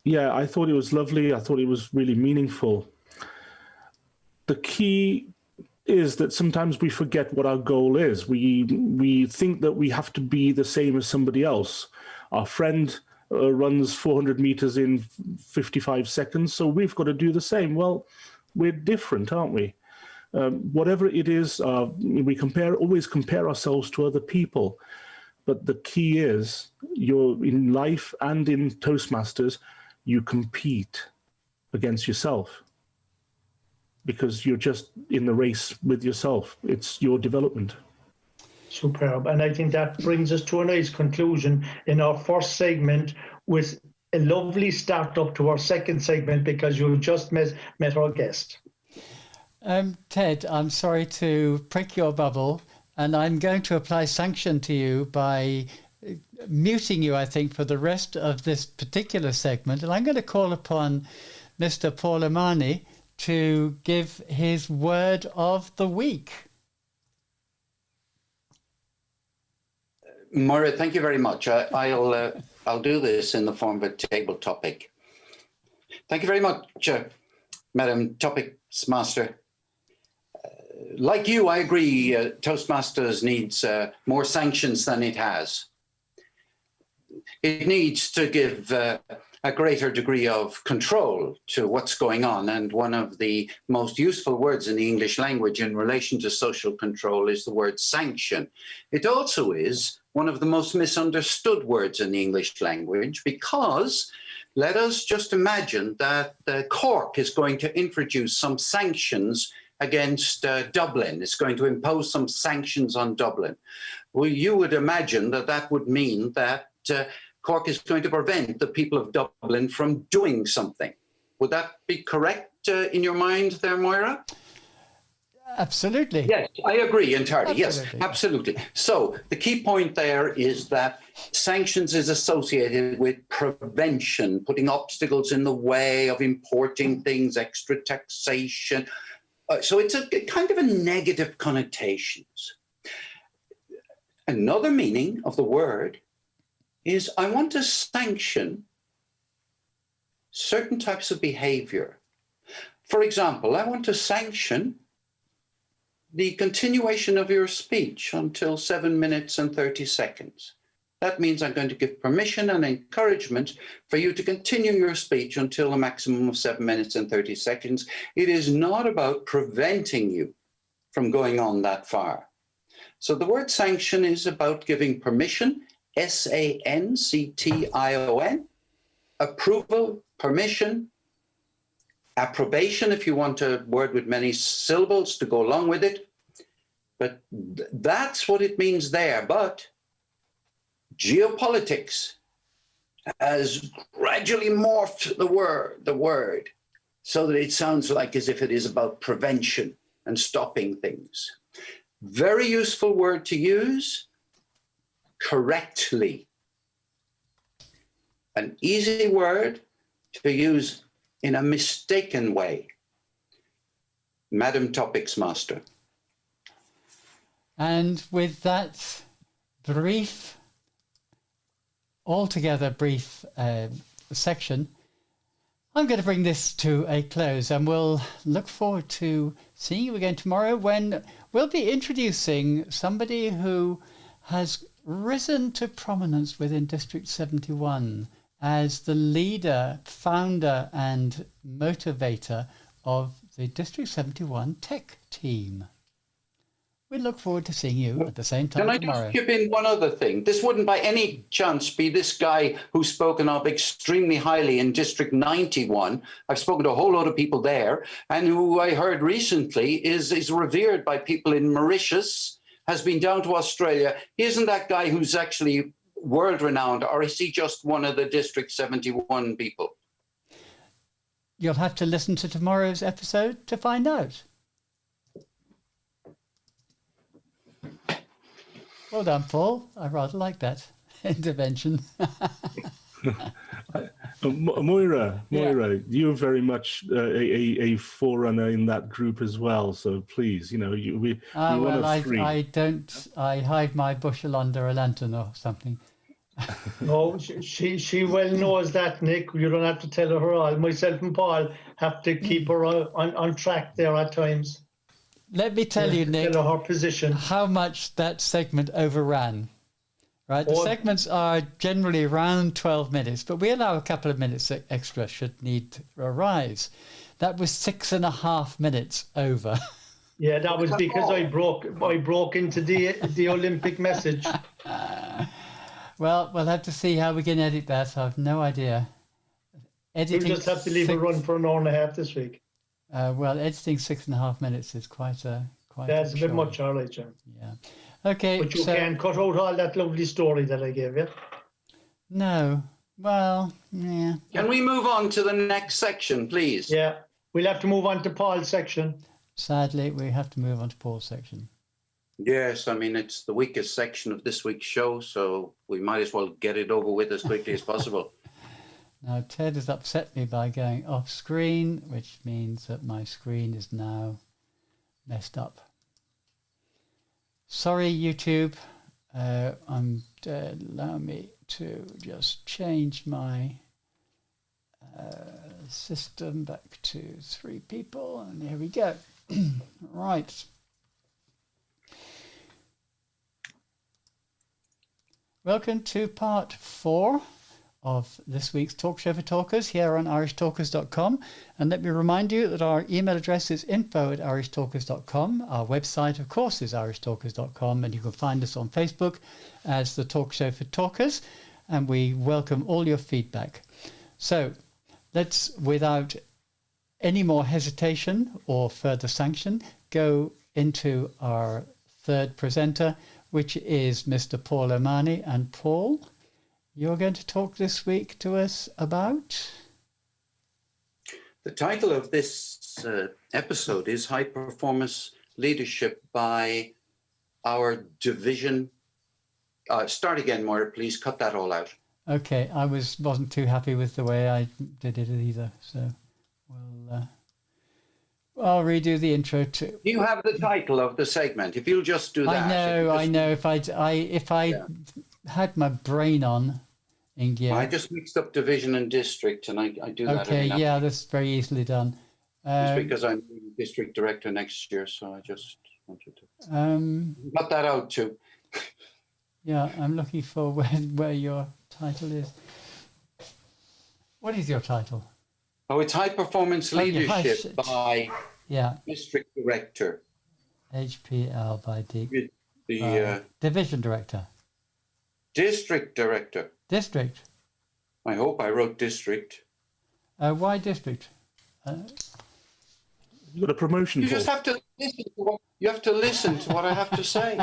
Yeah, I thought it was lovely. I thought it was really meaningful. The key is that sometimes we forget what our goal is. We think that we have to be the same as somebody else. Our friend runs 400 meters in 55 seconds, so we've got to do the same. Well, we're different, aren't we? Whatever it is, we always compare ourselves to other people. But the key is, you're in life and in Toastmasters, you compete against yourself, because you're just in the race with yourself. It's your development. Superb. And I think that brings us to a nice conclusion in our first segment, with a lovely start up to our second segment, because you just met our guest. Ted, I'm sorry to prick your bubble, and I'm going to apply sanction to you by muting you, I think, for the rest of this particular segment. And I'm going to call upon Mr. Paul Amani to give his word of the week. Myra, thank you very much. I'll do this in the form of a table topic. Thank you very much, Madam Topics Master. Like you, I agree, Toastmasters needs more sanctions than it has. It needs to give a greater degree of control to what's going on. And one of the most useful words in the English language in relation to social control is the word sanction. It also is one of the most misunderstood words in the English language, because let us just imagine that Cork is going to introduce some sanctions against Dublin. It's going to impose some sanctions on Dublin. Well, you would imagine that would mean that Cork is going to prevent the people of Dublin from doing something. Would that be correct in your mind there, Moira? Absolutely. Yes, I agree entirely. Absolutely. Yes, absolutely. So the key point there is that sanctions is associated with prevention, putting obstacles in the way of importing things, extra taxation. So it's a kind of a negative connotations. Another meaning of the word is I want to sanction certain types of behavior. For example, I want to sanction the continuation of your speech until 7 minutes and 30 seconds. That means I'm going to give permission and encouragement for you to continue your speech until a maximum of 7 minutes and 30 seconds. It is not about preventing you from going on that far. So the word sanction is about giving permission, S-A-N-C-T-I-O-N, approval, permission, approbation, if you want a word with many syllables to go along with it. But that's what it means there. But geopolitics has gradually morphed the word so that it sounds like as if it is about prevention and stopping things. Very useful word to use, correctly. An easy word to use in a mistaken way. Madam Topics Master. And with that brief, altogether brief section, I'm going to bring this to a close, and we'll look forward to seeing you again tomorrow when we'll be introducing somebody who has risen to prominence within District 71 as the leader, founder and motivator of the District 71 tech team. We look forward to seeing you at the same time Can I tomorrow. just chip in one other thing? This wouldn't by any chance be this guy who's spoken of extremely highly in District 91. I've spoken to a whole lot of people there, and who I heard recently is revered by people in Mauritius, has been down to Australia. Isn't that guy who's actually world renowned, or is he just one of the District 71 people? You'll have to listen to tomorrow's episode to find out. Well done, Paul. I rather like that intervention. Moira, Yeah. you're very much a forerunner in that group as well. So please, we Well, one of three. I hide my bushel under a lantern or something. No, she well knows that, Nick. You don't have to tell her all. Myself and Paul have to keep her on track there at times. Let me tell you, Nick, Tell her position. how much that segment overran. Right, the segments are generally around 12 minutes, but we allow a couple of minutes extra should need to arise. That was 6.5 minutes over. Yeah, that was because I broke into the Olympic message. Well, we'll have to see how we can edit that. I have no idea. You Editing just have to leave it run for an hour and a half this week. well, editing 6.5 minutes is quite That's a bit chore. much, all right, John. Yeah. Okay. But you so, can cut out all that lovely story that I gave you. No. Well, yeah. Can we move on to the next section, please? Yeah, we'll have to move on to Paul's section. Sadly, we have to move on to Paul's section. Yes, I mean, it's the weakest section of this week's show, so we might as well get it over with as quickly as possible. Now, Ted has upset me by going off screen, which means that my screen is now messed up. Sorry, YouTube. Allow me to just change my system back to 3 people, and here we go. Right. Welcome to part 4 of this week's Talk Show for Talkers here on irishtalkers.com. And let me remind you that our email address is info@irishtalkers.com. Our website, of course, is irishtalkers.com, and you can find us on Facebook as the Talk Show for Talkers. And we welcome all your feedback. So let's, without any more hesitation or further sanction, go into our third presenter, which is Mr. Paul O'Mahony. And Paul, you're going to talk this week to us about? The title of this episode is High Performance Leadership by our division. Start again, Moira, please. Cut that all out. Okay, I wasn't too happy with the way I did it either, so I'll redo the intro too. You have the title of the segment. If you'll just do that. I know. If I had my brain on in gear. I just mixed up division and district, and I do that. Okay, every now yeah, that's very easily done. It's because I'm district director next year, so I just wanted to cut that out too. Yeah, I'm looking for where your title is. What is your title? Oh, it's High Performance Leadership by District Director. HPL by The Division Director. District Director. District. I hope I wrote district. Why district? You got a promotion. You Paul. just have to listen to what you have to listen to what I have to say.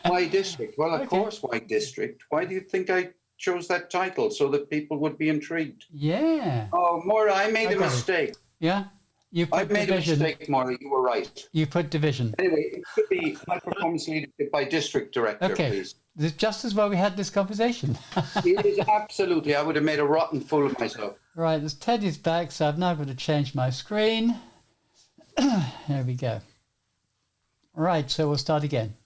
Why district? Well, of course, why district? Why do you think I chose that title? So that people would be intrigued. Yeah. Oh, Moira, I made a mistake. Yeah? You put I made division. a mistake, Moira. You were right. You put division. Anyway, it should be High Performance Leadership by District Director, please. It's just as well we had this conversation. It is absolutely. I would have made a rotten fool of myself. Right, there's Teddy's back, so I've now got to change my screen. There we go. Right, so we'll start again.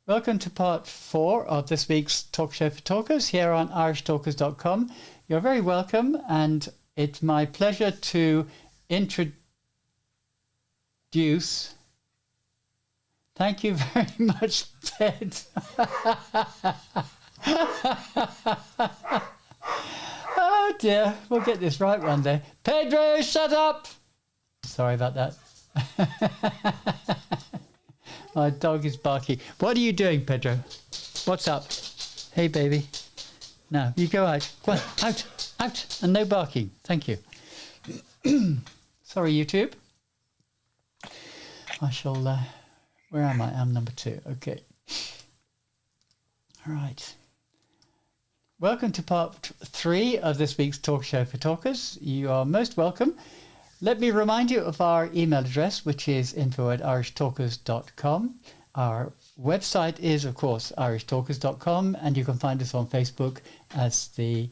Welcome to part 4 of this week's Talk Show for Talkers here on irishtalkers.com, You're very welcome, and it's my pleasure to introduce. Thank you very much, Ted. Oh dear, we'll get this right one day. Pedro, shut up! Sorry about that. My dog is barking. What are you doing, Pedro? What's up? Hey, baby. Now, you go out. Go on, out, and no barking. Thank you. Sorry, YouTube. I shall, where am I? I'm number 2. Okay. All right. Welcome to part 3 of this week's talk show for talkers. You are most welcome. Let me remind you of our email address, which is info@irishtalkers.com. Our website is, of course, irishtalkers.com, and you can find us on Facebook as the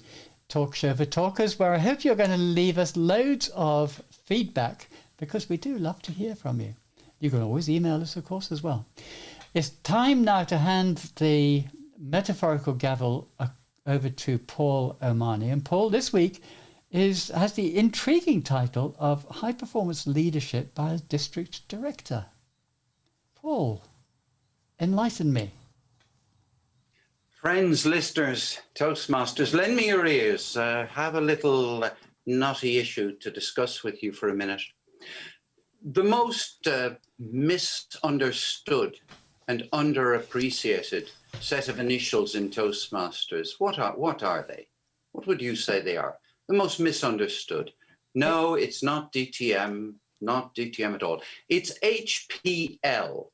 Talk Show for Talkers, where I hope you're going to leave us loads of feedback, because we do love to hear from you. You can always email us, of course, as well. It's time now to hand the metaphorical gavel over to Paul O'Mahony. And Paul, this week, has the intriguing title of High Performance Leadership by a District Director. Paul, enlighten me. Friends, listeners, Toastmasters, lend me your ears. Have a little knotty issue to discuss with you for a minute. The most misunderstood and underappreciated set of initials in Toastmasters, what are they? What would you say they are? The most misunderstood. No, it's not DTM, not DTM at all. It's HPL.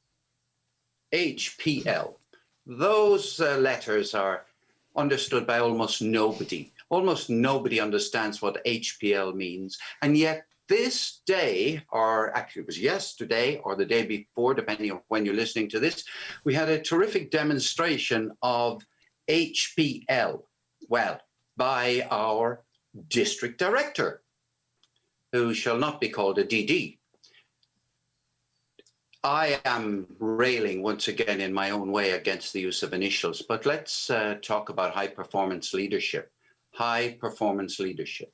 HPL. Those letters are understood by almost nobody. Almost nobody understands what HPL means. And yet this day, or actually it was yesterday or the day before, depending on when you're listening to this, we had a terrific demonstration of HPL. Well, by our district director, who shall not be called a DD. I am railing once again in my own way against the use of initials, but let's talk about high performance leadership. High performance leadership.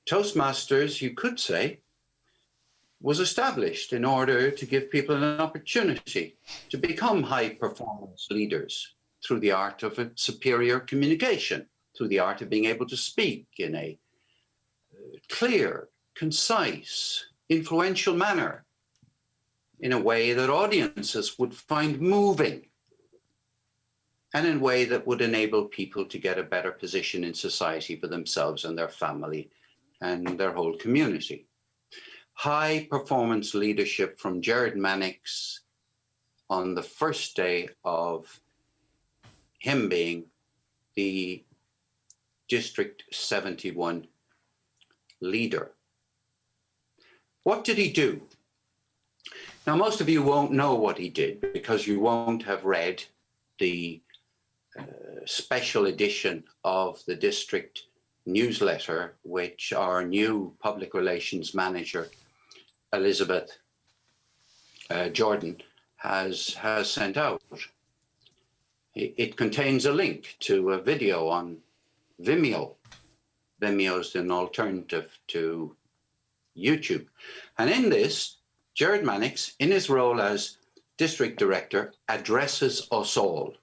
Toastmasters, you could say, was established in order to give people an opportunity to become high performance leaders through the art of a superior communication, through the art of being able to speak in a clear, concise, influential manner, in a way that audiences would find moving, and in a way that would enable people to get a better position in society for themselves and their family and their whole community. High performance leadership from Jared Mannix on the first day of him being the District 71 leader. What did he do? Now, most of you won't know what he did because you won't have read the special edition of the district newsletter, which our new public relations manager, Elizabeth Jordan, has sent out. It contains a link to a video on Vimeo. Vimeo is an alternative to YouTube. And in this, Jared Mannix, in his role as district director, addresses us all,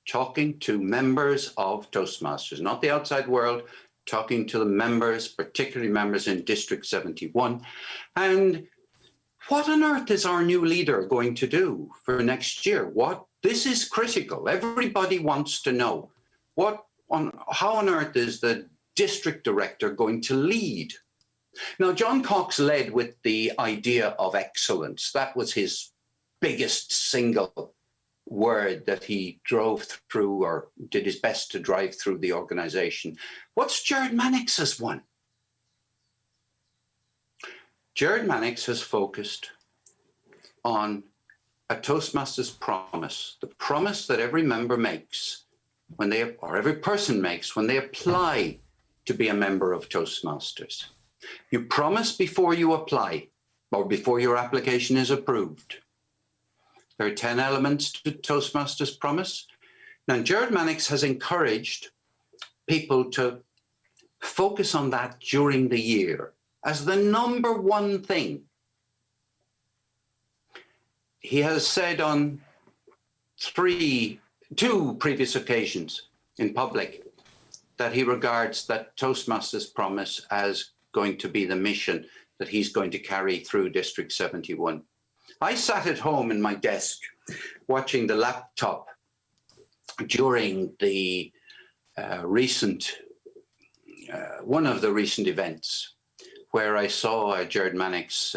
talking to members of Toastmasters, not the outside world, talking to the members, particularly members in District 71. And what on earth is our new leader going to do for next year? This is critical. Everybody wants to know how on earth is the district director going to lead? Now, John Cox led with the idea of excellence. That was his biggest single word that he drove through, or did his best to drive through the organization. What's Jared Mannix's one? Jared Mannix has focused on a Toastmasters promise, the promise that every member makes or every person makes when they apply to be a member of Toastmasters. You promise before you apply, or before your application is approved. There are 10 elements to Toastmasters promise. Now, Jared Mannix has encouraged people to focus on that during the year as the number one thing. He has said on two previous occasions in public that he regards that Toastmasters promise as going to be the mission that he's going to carry through District 71. I sat at home in my desk watching the laptop during the one of the recent events where I saw Jared Mannix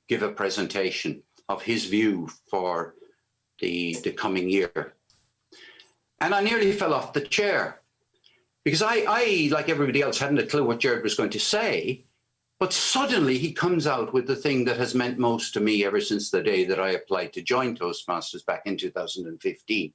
give a presentation of his view for the coming year. And I nearly fell off the chair because I, like everybody else, hadn't a clue what Jared was going to say. But suddenly he comes out with the thing that has meant most to me ever since the day that I applied to join Toastmasters back in 2015.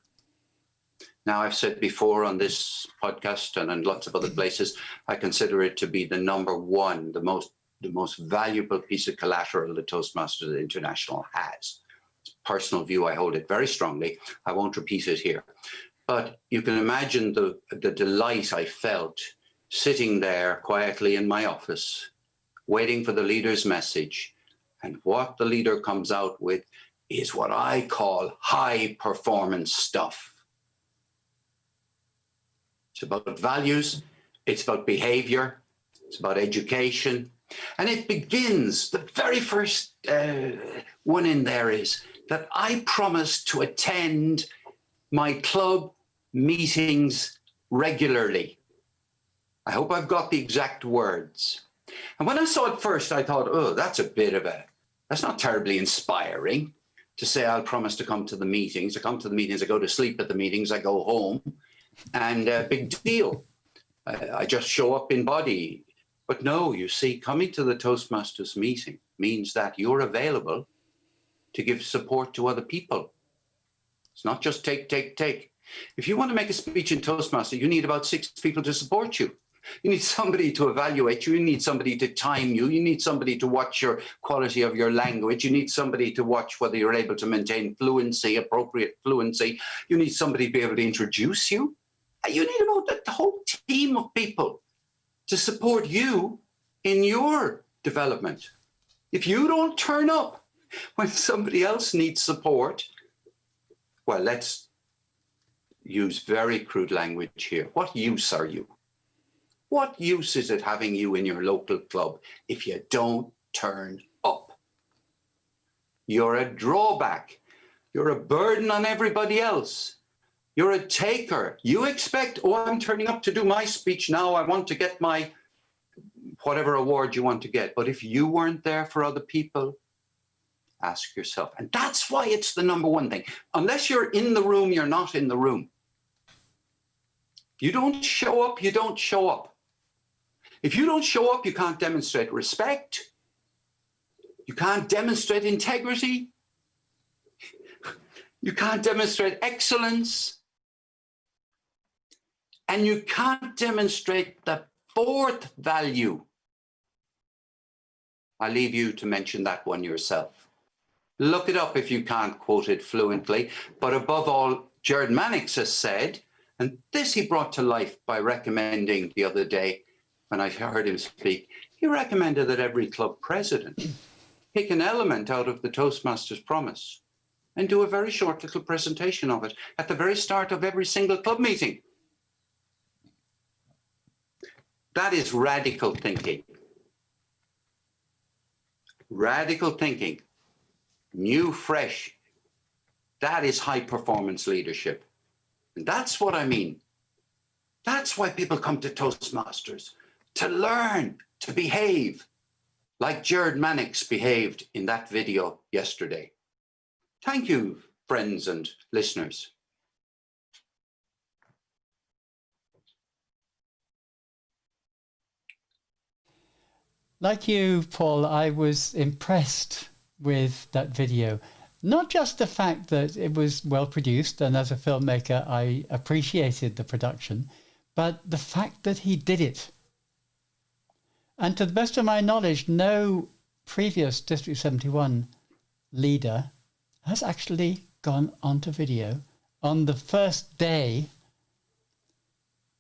Now, I've said before on this podcast and in lots of other places, I consider it to be the number one, the most valuable piece of collateral that Toastmasters International has. It's a personal view, I hold it very strongly. I won't repeat it here. But you can imagine the delight I felt sitting there quietly in my office, waiting for the leader's message. And what the leader comes out with is what I call high performance stuff. It's about values, it's about behavior, it's about education. And it begins, the very first one in there is that I promise to attend my club meetings regularly. I hope I've got the exact words. And when I saw it first, I thought, oh, that's not terribly inspiring to say I'll promise to come to the meetings. I come to the meetings, I go to sleep at the meetings, I go home, and big deal. I just show up in body. But no, you see, coming to the Toastmasters meeting means that you're available to give support to other people. It's not just take. If you want to make a speech in Toastmasters, you need about 6 people to support you. You need somebody to evaluate you. You need somebody to time you. You need somebody to watch your quality of your language. You need somebody to watch whether you're able to maintain fluency, appropriate fluency. You need somebody to be able to introduce you. You need about the whole team of people to support you in your development. If you don't turn up when somebody else needs support, well, let's use very crude language here. What use are you? What use is it having you in your local club if you don't turn up? You're a drawback. You're a burden on everybody else. You're a taker. You expect, oh, I'm turning up to do my speech now. I want to get my whatever award you want to get. But if you weren't there for other people, ask yourself. And that's why it's the number one thing. Unless you're in the room, you're not in the room. You don't show up, you don't show up. If you don't show up, you can't demonstrate respect. You can't demonstrate integrity. You can't demonstrate excellence. And you can't demonstrate the fourth value. I'll leave you to mention that one yourself. Look it up if you can't quote it fluently. But above all, Jared Mannix has said, and this he brought to life by recommending the other day when I heard him speak, he recommended that every club president pick an element out of the Toastmasters promise and do a very short little presentation of it at the very start of every single club meeting. That is radical thinking. Radical thinking. New, fresh. That is high performance leadership. And that's what I mean. That's why people come to Toastmasters, to learn, to behave like Jared Mannix behaved in that video yesterday. Thank you, friends and listeners. Like you, Paul, I was impressed with that video. Not just the fact that it was well produced, and as a filmmaker, I appreciated the production, but the fact that he did it. And to the best of my knowledge, no previous District 71 leader has actually gone onto video on the first day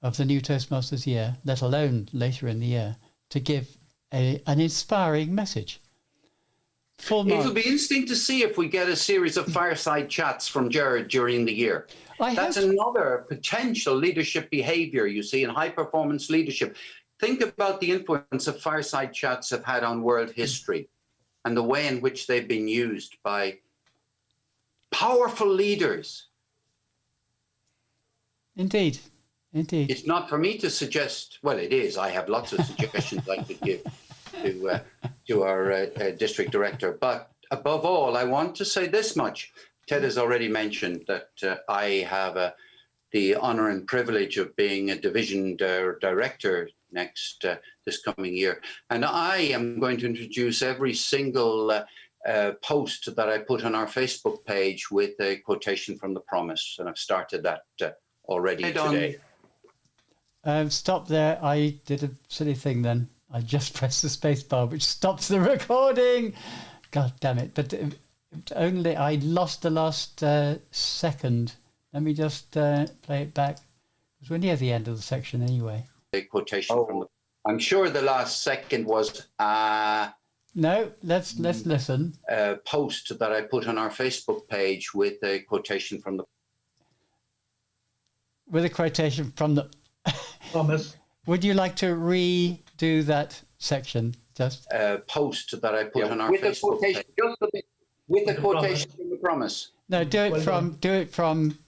of the new Toastmasters year, let alone later in the year, to give an inspiring message. Full marks. It'll be interesting to see if we get a series of fireside chats from Jared during the year. That's another potential leadership behavior, you see, in high-performance leadership. Think about the influence that fireside chats have had on world history and the way in which they've been used by powerful leaders. Indeed. It's not for me to suggest, well, it is. I have lots of suggestions I could give to our district director. But above all, I want to say this much. Ted has already mentioned that I have the honor and privilege of being a division director this coming year. And I am going to introduce every single post that I put on our Facebook page with a quotation from the promise. And I've started that already today. Stop there. I did a silly thing then. I just pressed the space bar, which stops the recording. God damn it. But only I lost the last second. Let me just play it back. Because we're near the end of the section anyway. A quotation from the... I'm sure the last second was... No, let's listen. Post that I put on our Facebook page with a quotation from the... With a quotation from the... Thomas. Would you like to redo that section? Just post that I put on our Facebook page. With a quotation from the promise. No, do it from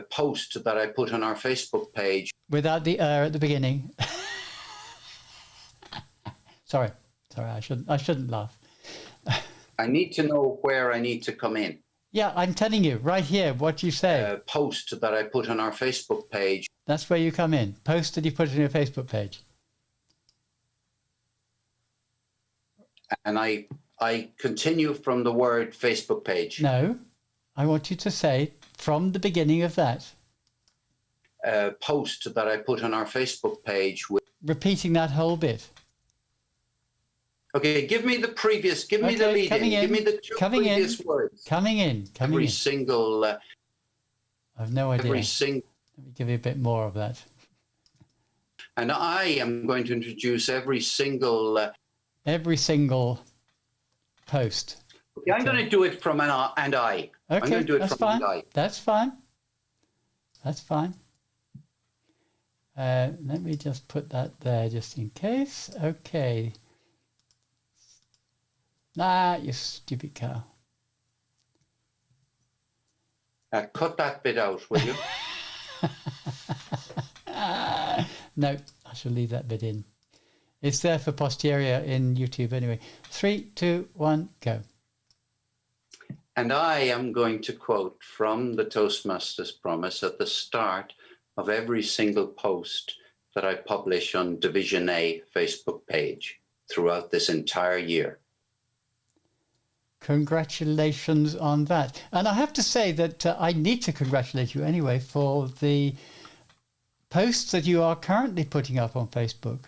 post that I put on our Facebook page. Without the at the beginning. Sorry, I shouldn't laugh. I need to know where I need to come in. Yeah, I'm telling you right here what you say. Post that I put on our Facebook page. That's where you come in. Post that you put on your Facebook page. And I continue from the word Facebook page. No, I want you to say from the beginning of that. Post that I put on our Facebook page. Repeating that whole bit. Okay, give me the previous, give me the lead in. Give me the two previous words. Coming in. Every single... I've no idea. Every single... Let me give you a bit more of that. And I am going to introduce every single... Every single post. Okay, I'm going to do it from and I. Okay, I'm going to do it that's from fine. and I. That's fine. That's fine. Let me just put that there just in case. Okay. You stupid cow. Cut that bit out, will you? No, I shall leave that bit in. It's there for posterior in YouTube anyway. 3, 2, 1, go. And I am going to quote from the Toastmasters Promise at the start of every single post that I publish on Division A Facebook page throughout this entire year. Congratulations on that. And I have to say that I need to congratulate you anyway for the posts that you are currently putting up on Facebook.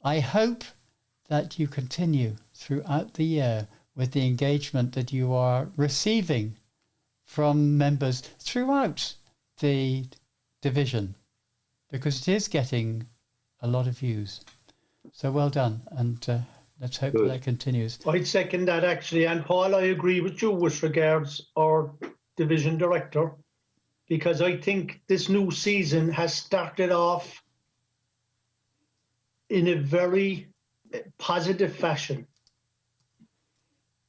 I hope that you continue throughout the year with the engagement that you are receiving from members throughout the division, because it is getting a lot of views. So well done, and let's hope that continues. I'd second that actually, and Paul, I agree with you with regards our division director, because I think this new season has started off in a very positive fashion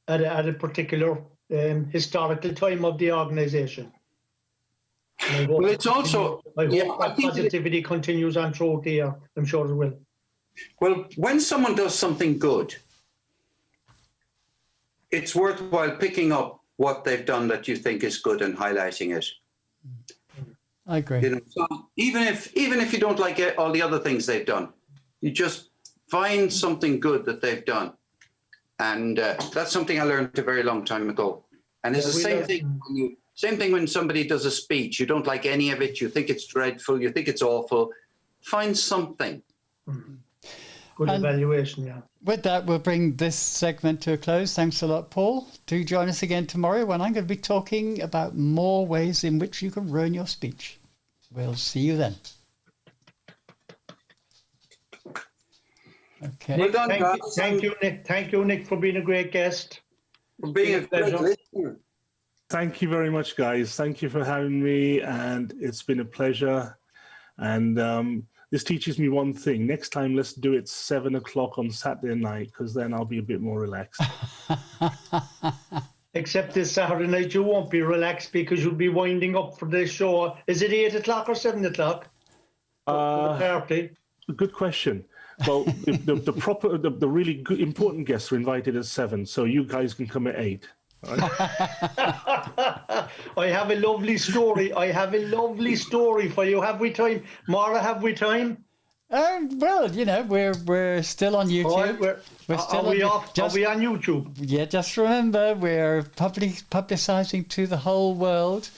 at a particular historical time of the organisation. Well, it's also... I hope that positivity continues on throughout the year. I'm sure it will. Well, when someone does something good, it's worthwhile picking up what they've done that you think is good and highlighting it. I agree. You know, so even if you don't like all the other things they've done, you just find something good that they've done. And that's something I learned a very long time ago. And it's the same thing when somebody does a speech. You don't like any of it. You think it's dreadful. You think it's awful. Find something. Mm-hmm. Good evaluation, yeah. With that, we'll bring this segment to a close. Thanks a lot, Paul. Do join us again tomorrow when I'm going to be talking about more ways in which you can ruin your speech. We'll see you then. Okay. Well done, guys. Thank you, Nick. Thank you, Nick, for being a great guest. For being a great Pleasure. listener. Thank you very much, guys. Thank you for having me, and it's been a pleasure. And this teaches me one thing. Next time, let's do it 7 o'clock on Saturday night, because then I'll be a bit more relaxed. Except this Saturday night, you won't be relaxed because you'll be winding up for the show. Is it 8 o'clock or 7 o'clock? For the party? Good question. Well, the really good, important guests are invited at 7, so you guys can come at 8. I have a lovely story. I have a lovely story for you. Have we time? Myra, have we time? Well, you know, we're still on YouTube. All right, We're still are we on, off? just, Are we on YouTube? Yeah, just remember, we're publicising to the whole world.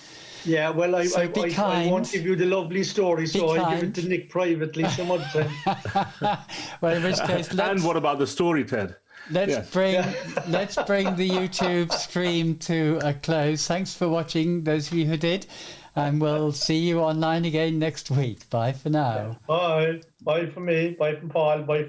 Yeah, well, I kind. won't give you the lovely story, so I'll give kind. it to Nick privately some other time. Well, in which case, And what about the story, Ted? let's bring the YouTube stream to a close. Thanks for watching, those of you who did, and we'll see you online again next week. Bye for now. Bye. Bye from me. Bye from Paul. Bye from